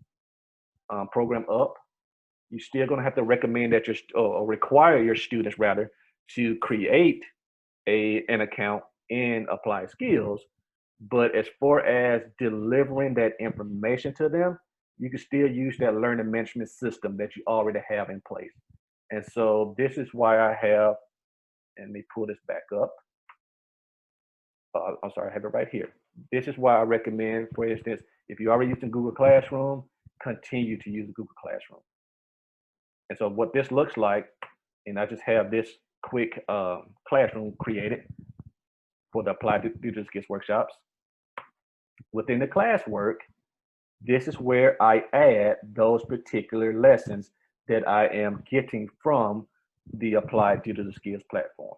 program up. You're still going to have to recommend that or require your students rather to create an account in Apply Skills. But as far as delivering that information to them, you can still use that learning management system that you already have in place. And so this is why I have, and let me pull this back up. I'm sorry, I have it right here. This is why I recommend, for instance, if you're already using Google Classroom, continue to use Google Classroom. And so what this looks like, and I just have this quick classroom created for the Applied Digital Skills workshops. Within the classwork, this is where I add those particular lessons that I am getting from the Applied Digital Skills platform.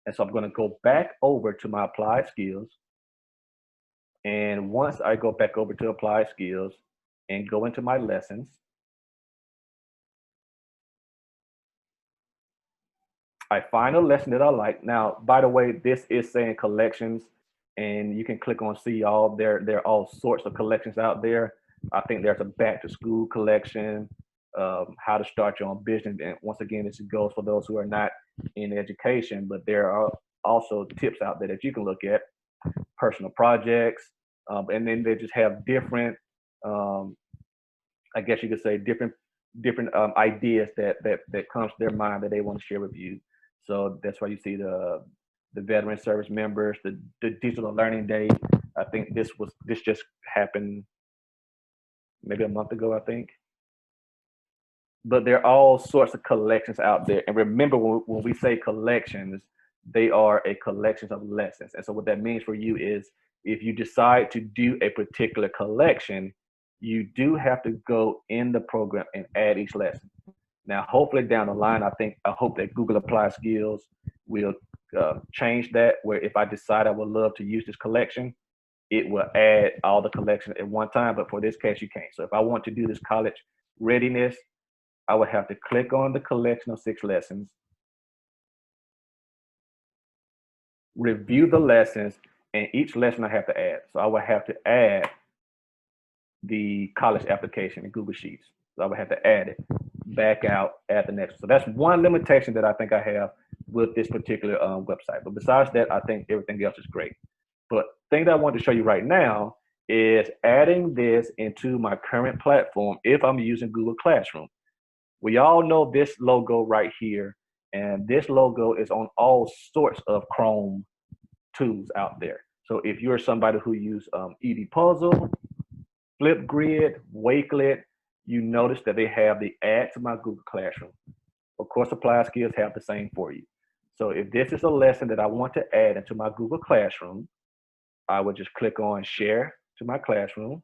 And so I'm going to go back over to my Applied Skills. And once I go back over to Applied Skills and go into my lessons, I find a lesson that I like. Now, by the way, this is saying collections, and you can click on see all. There are all sorts of collections out there. I think there's a back to school collection, how to start your own business. And once again, this goes for those who are not in education, but there are also tips out there that you can look at, personal projects, and then they just have different, I guess you could say different ideas that comes to their mind that they want to share with you. So that's why you see the veteran service members, the digital learning day. I think this just happened maybe a month ago, I think. But there are all sorts of collections out there. And remember, when we say collections, they are a collection of lessons. And so what that means for you is if you decide to do a particular collection, you do have to go in the program and add each lesson. Now, hopefully down the line, I hope that Google Applied Skills will change that, where if I decide I would love to use this collection, it will add all the collections at one time. But for this case, you can't. So if I want to do this college readiness, I would have to click on the collection of 6 lessons, review the lessons, and each lesson I have to add. So I would have to add the college application in Google Sheets. So I would have to add it back out at the next. So that's one limitation that I think I have with this particular website. But besides that, I think everything else is great. But the thing that I want to show you right now is adding this into my current platform if I'm using Google Classroom. We all know this logo right here, and this logo is on all sorts of Chrome tools out there. So if you're somebody who uses Edpuzzle, Flipgrid, Wakelet, you notice that they have the add to my Google Classroom. Of course, Applied Skills have the same for you. So if this is a lesson that I want to add into my Google Classroom, I would just click on share to my classroom.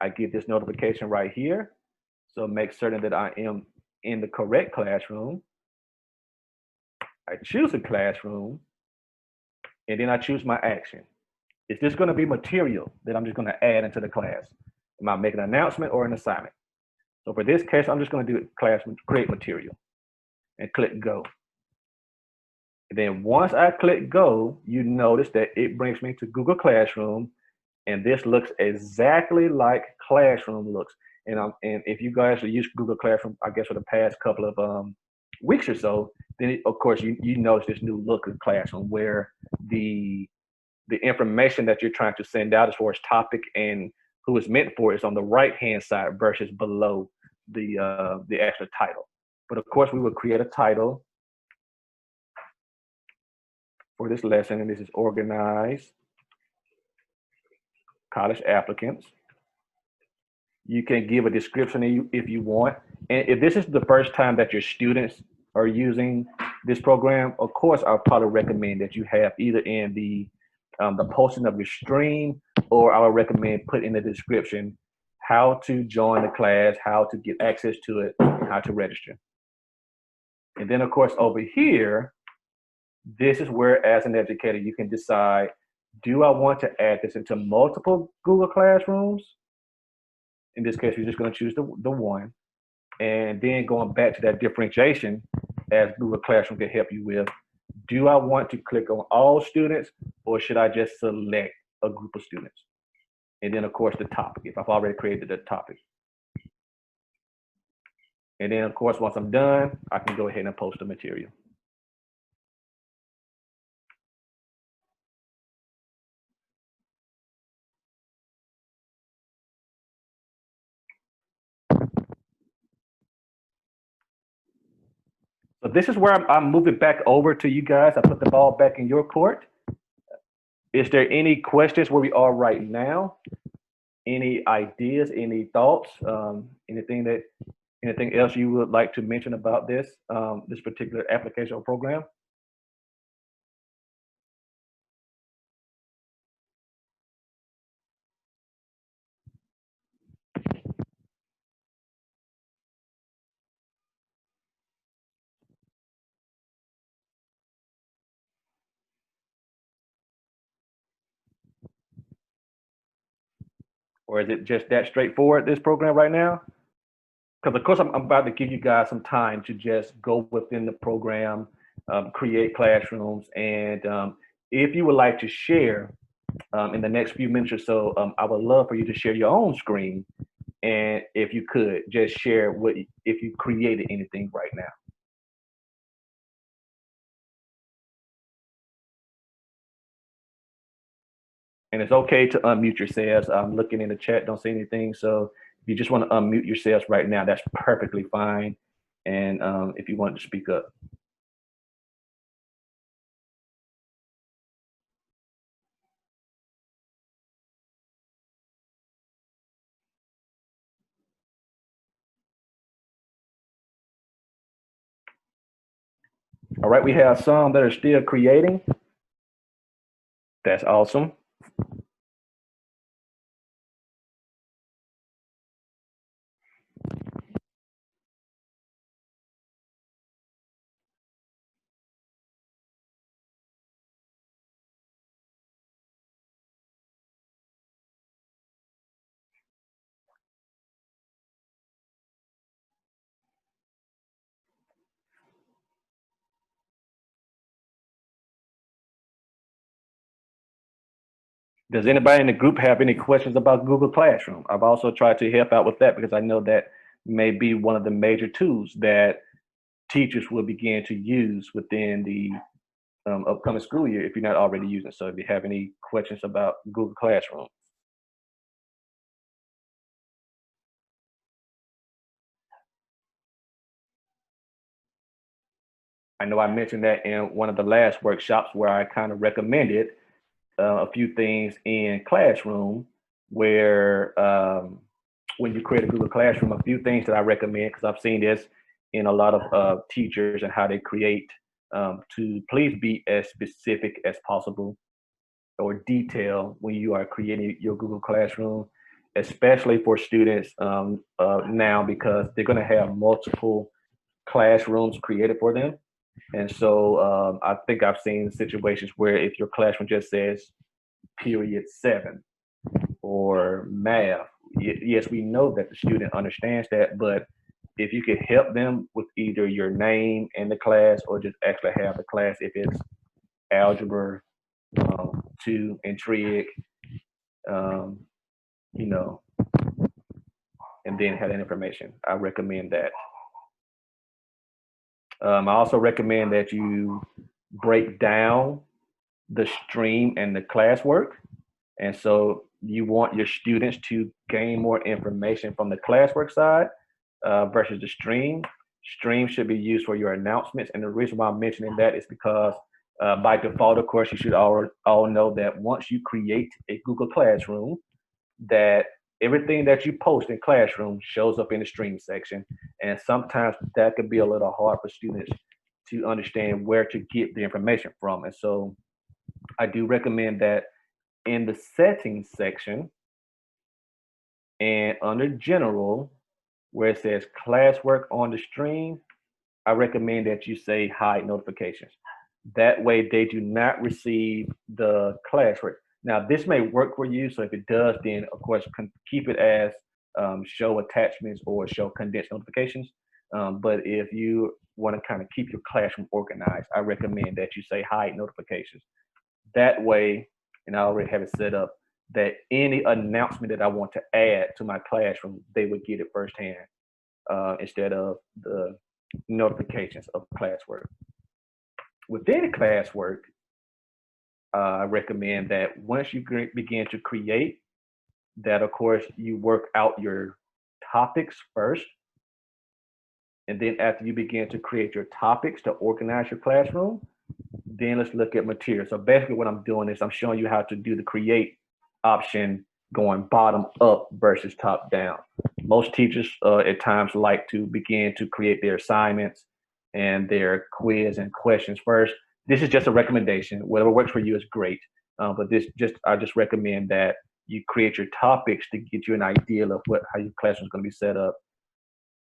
I get this notification right here. So make certain that I am in the correct classroom. I choose a classroom, and then I choose my action. Is this going to be material that I'm just going to add into the class? Am I making an announcement or an assignment? So for this case, I'm just going to do classroom create material and click go. And then once I click go, you notice that it brings me to Google Classroom, and this looks exactly like Classroom looks. And if you guys use Google Classroom, I guess for the past couple of weeks or so, then of course you notice this new look of Classroom where the information that you're trying to send out as far as topic and who it's meant for is on the right hand side versus below the actual title. But of course we will create a title for this lesson, and this is organized college applicants. You can give a description if you want. And if this is the first time that your students are using this program, of course, I'll probably recommend that you have either in the posting of your stream, or I would recommend put in the description how to join the class, how to get access to it, and how to register. And then, of course, over here, this is where, as an educator, you can decide, do I want to add this into multiple Google Classrooms? In this case, you're just going to choose the one. And then going back to that differentiation, as Google Classroom can help you with, do I want to click on all students, or should I just select a group of students? And then, of course, the topic, if I've already created the topic. And then, of course, once I'm done, I can go ahead and post the material. So this is where I'm moving back over to you guys. I put the ball back in your court. Is there any questions where we are right now? Any ideas, any thoughts, anything else you would like to mention about this particular application or program? Or is it just that straightforward, this program right now? Because of course I'm about to give you guys some time to just go within the program, create classrooms, and if you would like to share in the next few minutes or so, I would love for you to share your own screen, and if you could just share if you created anything right now. And it's okay to unmute yourselves. I'm looking in the chat, don't say anything. So if you just want to unmute yourselves right now, that's perfectly fine. And if you want to speak up. All right, we have some that are still creating. That's awesome. Does anybody in the group have any questions about Google Classroom? I've also tried to help out with that because I know that may be one of the major tools that teachers will begin to use within the upcoming school year if you're not already using it. So if you have any questions about Google Classroom. I know I mentioned that in one of the last workshops where I kind of recommended a few things in Classroom where when you create a Google Classroom, a few things that I recommend, because I've seen this in a lot of teachers and how they create, to please be as specific as possible or detail when you are creating your Google Classroom, especially for students now, because they're going to have multiple classrooms created for them. And so I think I've seen situations where if your classroom just says period 7 or math, yes, we know that the student understands that, but if you could help them with either your name in the class or just actually have the class, if it's algebra 2 and trig, you know, and then have that information, I recommend that. I also recommend that you break down the stream and the classwork. And so you want your students to gain more information from the classwork side versus the stream. Stream should be used for your announcements. And the reason why I'm mentioning that is because by default, of course, you should all know that once you create a Google Classroom, that everything that you post in Classroom shows up in the stream section. And sometimes that could be a little hard for students to understand where to get the information from. And so I do recommend that in the settings section and under general, where it says classwork on the stream, I recommend that you say hide notifications. That way they do not receive the classwork. Now this may work for you, so if it does, then of course keep it as show attachments or show condensed notifications. But if you want to kind of keep your classroom organized, I recommend that you say hide notifications. That way, and I already have it set up, that any announcement that I want to add to my classroom, they would get it firsthand instead of the notifications of classwork. Within classwork, I recommend that once you begin to create, that of course you work out your topics first. And then after you begin to create your topics to organize your classroom, then let's look at material. So basically what I'm doing is I'm showing you how to do the create option going bottom up versus top down. Most teachers at times like to begin to create their assignments and their quiz and questions first. This is just a recommendation. Whatever works for you is great. But I just recommend that you create your topics to get you an idea of how your classroom is going to be set up.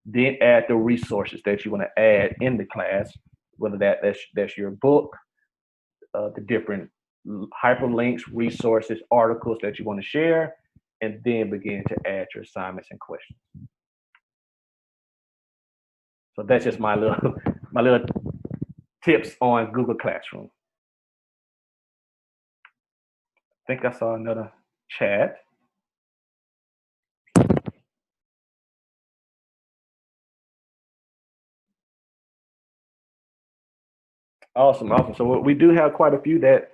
Then add the resources that you want to add in the class, whether that's your book, the different hyperlinks, resources, articles that you want to share. and then begin to add your assignments and questions. So that's just my little tips on Google Classroom. I think I saw another chat. Awesome. So we do have quite a few that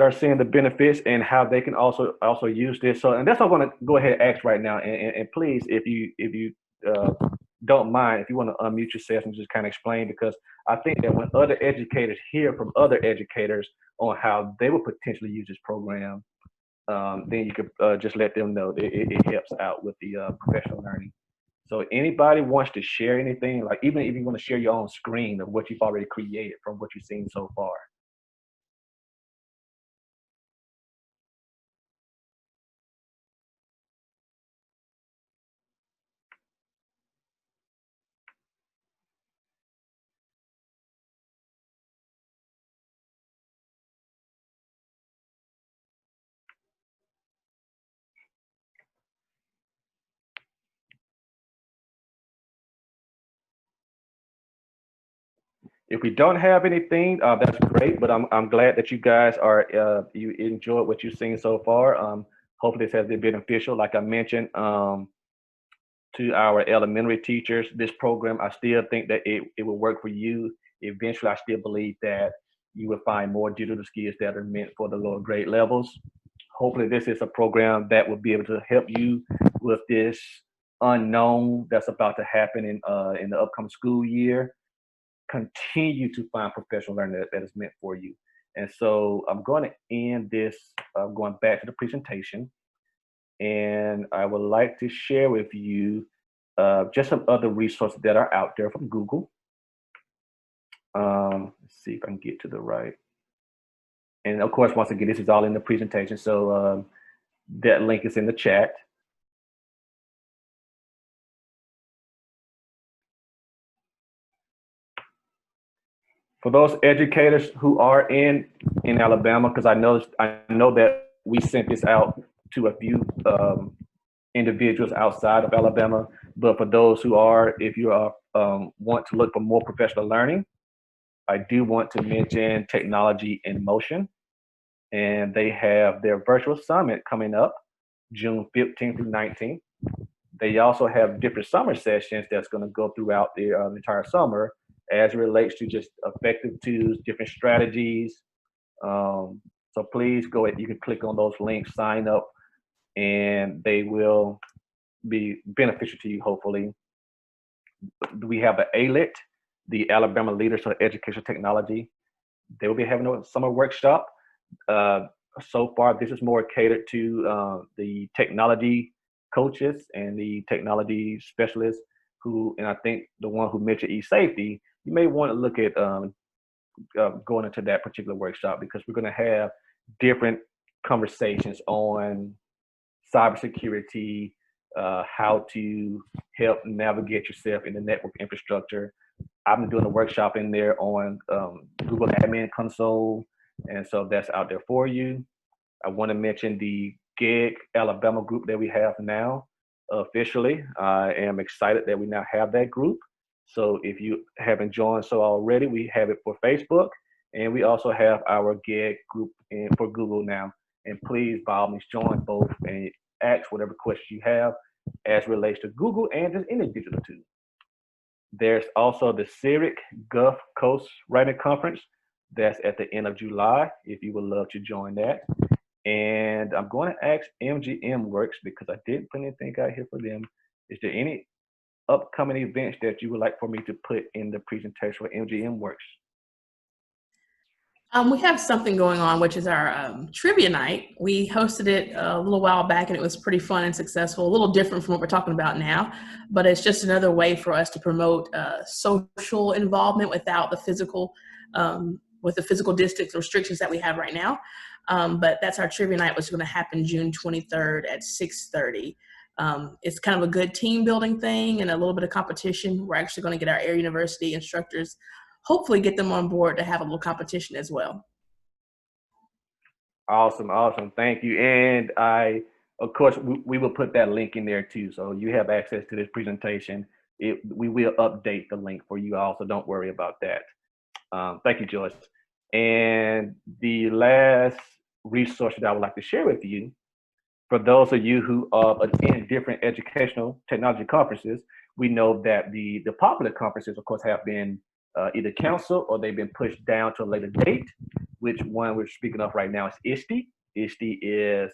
are seeing the benefits and how they can also use this. So, and that's what I'm going to go ahead and ask right now. And please, if you don't mind, if you want to unmute yourself and just kind of explain, because I think that when other educators hear from other educators on how they would potentially use this program, then you could just let them know that it helps out with the professional learning. So anybody wants to share anything, like even if you want to share your own screen of what you've already created from what you've seen so far. If we don't have anything, that's great. But I'm glad that you guys are you enjoyed what you've seen so far. Hopefully this has been beneficial. Like I mentioned to our elementary teachers, this program, I still think that it will work for you. Eventually, I still believe that you will find more digital skills that are meant for the lower grade levels. Hopefully this is a program that will be able to help you with this unknown that's about to happen in the upcoming school year. Continue to find professional learning that is meant for you. And so I'm going to end this, going back to the presentation. And I would like to share with you just some other resources that are out there from Google. Let's see if I can get to the right. And of course, once again, this is all in the presentation. So that link is in the chat. For those educators who are in Alabama, because I know that we sent this out to a few individuals outside of Alabama, but for those who are, if you are want to look for more professional learning, I do want to mention Technology in Motion, and they have their virtual summit coming up June 15th through 19th. They also have different summer sessions that's going to go throughout the entire summer as it relates to just effective tools, different strategies. So please go ahead, you can click on those links, sign up, and they will be beneficial to you, hopefully. We have the ALIT, the Alabama Leaders for Educational Technology. They will be having a summer workshop. So far, this is more catered to the technology coaches and the technology specialists who, and I think the one who mentioned e-safety, you may want to look at going into that particular workshop, because we're going to have different conversations on cybersecurity, how to help navigate yourself in the network infrastructure. I've been doing a workshop in there on Google Admin Console, and so that's out there for you. I want to mention the GIG Alabama group that we have now officially. I am excited that we now have that group. So if you haven't joined so already, we have it for Facebook, and we also have our GIG group for Google now. And please, by all means, join both and ask whatever questions you have as relates to Google and just any digital tool. There's also the CERIC Gulf Coast Writing Conference. That's at the end of July, if you would love to join that. And I'm going to ask MGMWERX, because I didn't put anything out here for them. Is there any upcoming events that you would like for me to put in the presentation for MGMWERX? We have something going on, which is our trivia night. We hosted it a little while back, and it was pretty fun and successful, a little different from what we're talking about now, but it's just another way for us to promote social involvement without the physical, with the physical distance restrictions that we have right now. But that's our trivia night, which is going to happen June 23rd at 6:30. It's kind of a good team building thing and a little bit of competition. We're actually going to get our Air University instructors, hopefully get them on board to have a little competition as well. Awesome, awesome. Thank you. And I of course, we will put that link in there too. So you have access to this presentation. We will update the link for you all, so don't worry about that. Thank you, Joyce. And the last resource that I would like to share with you, for those of you who attend different educational technology conferences, we know that the popular conferences, of course, have been either canceled or they've been pushed down to a later date. Which one we're speaking of right now is ISTE. ISTE is,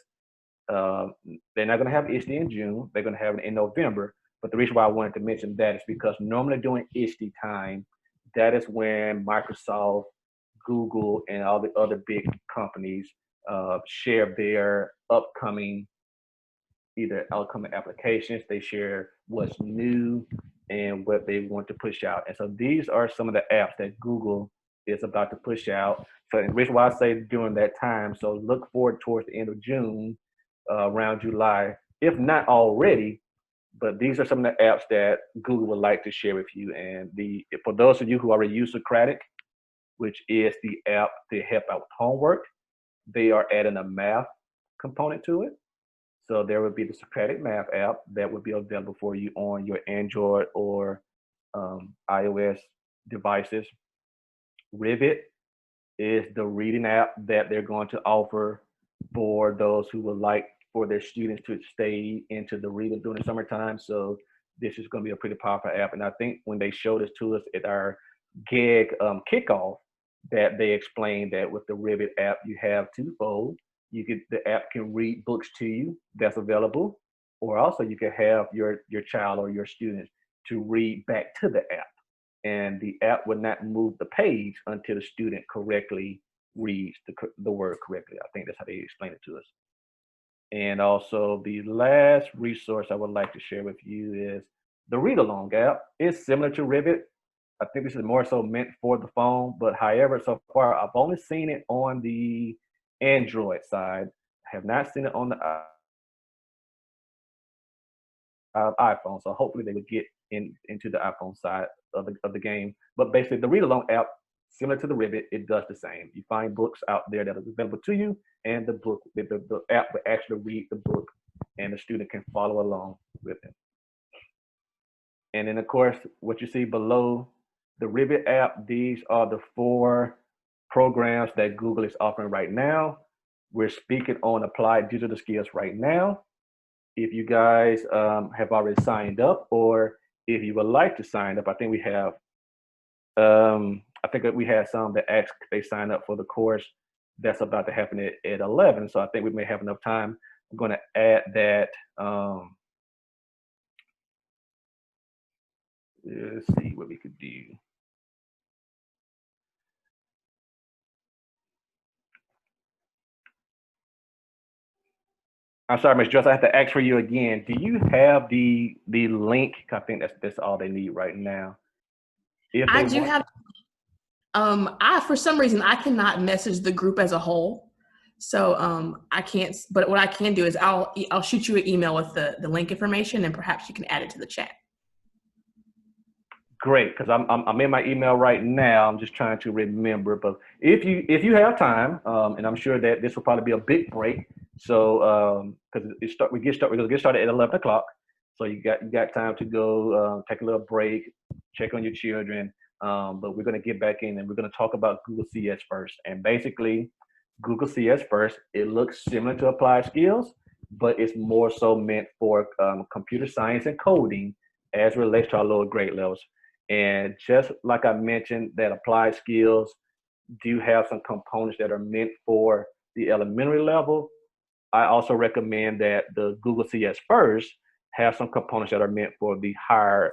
they're not going to have ISTE in June. They're going to have it in November. But the reason why I wanted to mention that is because normally during ISTE time, that is when Microsoft, Google, and all the other big companies share their upcoming applications. They share what's new and what they want to push out. And so these are some of the apps that Google is about to push out. So the reason why I say during that time, so look forward towards the end of June, around July, if not already. But these are some of the apps that Google would like to share with you. And for those of you who already use Socratic, which is the app to help out with homework, they are adding a math component to it. So there would be the Socratic Math app that would be available for you on your Android or iOS devices. Rivet is the reading app that they're going to offer for those who would like for their students to stay into the reading during the summertime. So this is going to be a pretty powerful app. And I think when they showed this to us at our GAG kickoff, that they explained that with the Rivet app, you have twofold. The app can read books to you that's available, or also you can have your child or your students to read back to the app. And the app would not move the page until the student correctly reads the word correctly. I think that's how they explain it to us. And also the last resource I would like to share with you is the Read Along app. It's similar to Rivet. I think this is more so meant for the phone, but however, so far I've only seen it on the Android side. I have not seen it on the iPhone. So hopefully they would get into the iPhone side of the game. But basically the Read Along app, similar to the Rivet, it does the same. You find books out there that are available to you, and the app will actually read the book, and the student can follow along with it. And then of course, what you see below the Rivet app, these are the 4 programs that Google is offering right now. We're speaking on applied digital skills right now. If you guys have already signed up, or if you would like to sign up, I think we have, I think that we had some that asked if they sign up for the course that's about to happen at 11. So I think we may have enough time. I'm going to add that. Let's see what we could do. I'm sorry, Ms. Joyce, I have to ask for you again. Do you have the link? I think that's all they need right now. I do have. For some reason I cannot message the group as a whole, so I can't. But what I can do is I'll shoot you an email with the link information, and perhaps you can add it to the chat. Great, because I'm in my email right now. I'm just trying to remember. But if you have time, and I'm sure that this will probably be a big break. So because we're gonna get started at 11 o'clock. So you got time to go take a little break, check on your children. But we're gonna get back in and we're gonna talk about Google CS first. And basically, Google CS first, it looks similar to Applied Skills, but it's more so meant for computer science and coding as relates to our lower grade levels. And just like I mentioned, that Applied Skills do have some components that are meant for the elementary level. I also recommend that the Google CS First have some components that are meant for the higher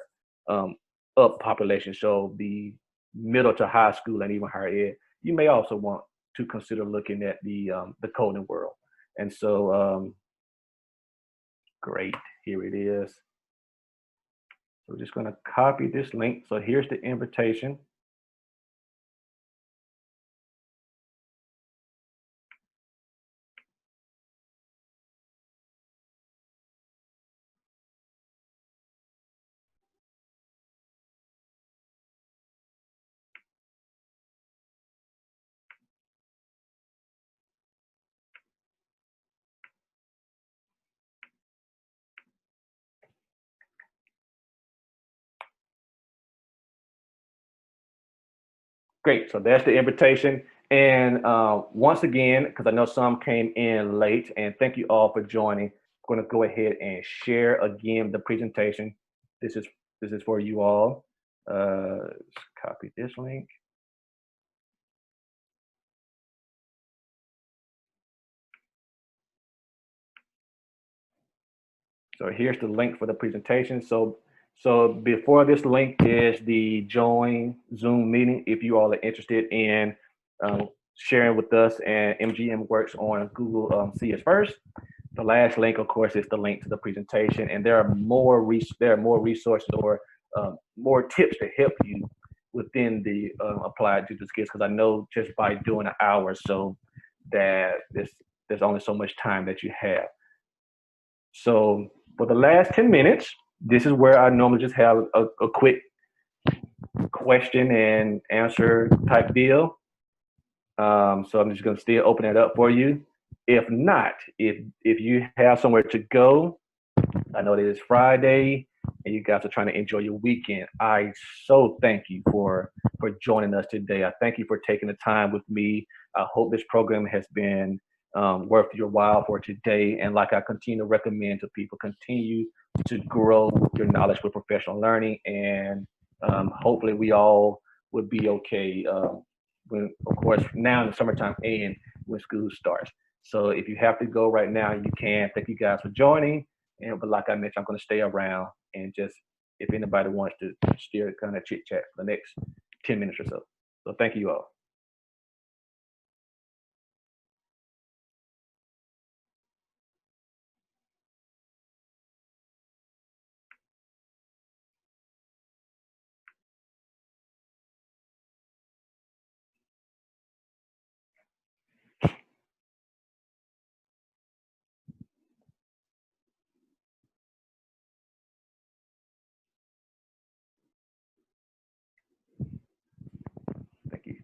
up population. So the middle to high school and even higher ed. You may also want to consider looking at the coding world. And so, great, here it is. So we're just going to copy this link. So here's the invitation. Great. So that's the invitation. And once again, because I know some came in late, and thank you all for joining. I'm going to go ahead and share again the presentation. This is for you all. Let's copy this link. So here's the link for the presentation. So before this link is the join Zoom meeting. If you all are interested in sharing with us and MGMWERX on Google CS First. The last link, of course, is the link to the presentation, and there are more resources or more tips to help you within the applied digital skills. Because I know just by doing an hour or so that there's only so much time that you have. So for the last 10 minutes, this is where I normally just have a quick question and answer type deal. So I'm just going to still open it up for you. If not, if you have somewhere to go, I know that it's Friday and you guys are trying to enjoy your weekend. I so thank you for joining us today. I thank you for taking the time with me. I hope this program has been worth your while for today. And like I continue to recommend to people, continue to grow your knowledge with professional learning. And hopefully we all would be okay when, of course, now in the summertime and when school starts. So if you have to go right now, you can. Thank you guys for joining. But like I mentioned, I'm going to stay around and just, if anybody wants to still kind of chit chat for the next 10 minutes or so. So thank you all.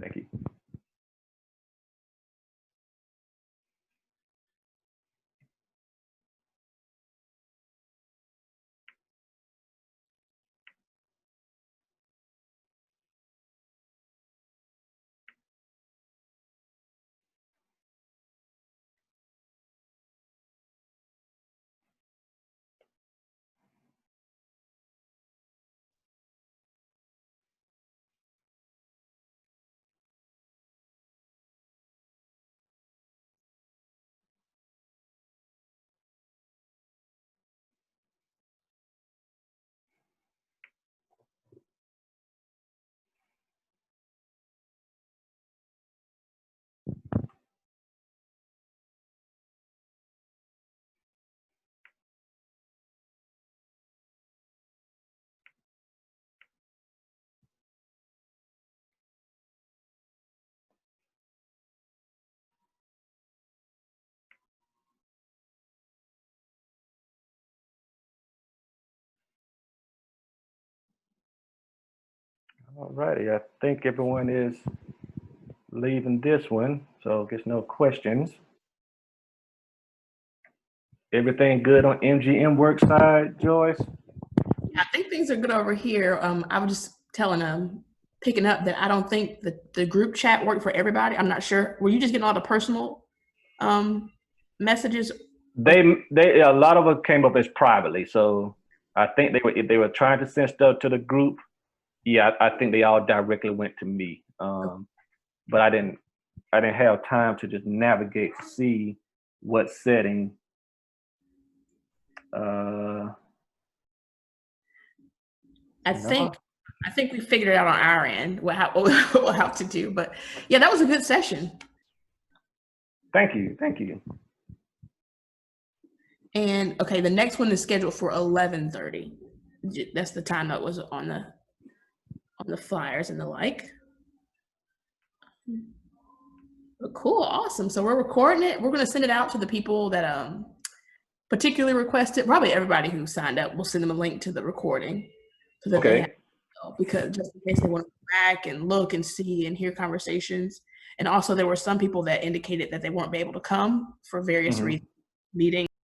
Thank you. All righty, I think everyone is leaving this one, so I guess no questions. Everything good on MGMWERX side, Joyce? I think things are good over here. I was just telling picking up that I don't think the group chat worked for everybody. I'm not sure. Were you just getting all the personal messages? They a lot of it came up as privately, so I think they were trying to send stuff to the group. Yeah, I think they all directly went to me. But I didn't have time to just navigate to see what setting. I think we figured it out on our end what we'll have to do. But yeah, that was a good session. Thank you. And okay, the next one is scheduled for 11:30. That's the time that was on the flyers and the like. But cool, awesome. So we're recording it. We're going to send it out to the people that particularly requested. Probably everybody who signed up. We'll send them a link to the recording so that they have, because just in case they want to go back and look and see and hear conversations. And also there were some people that indicated that they weren't able to come for various reasons, meetings.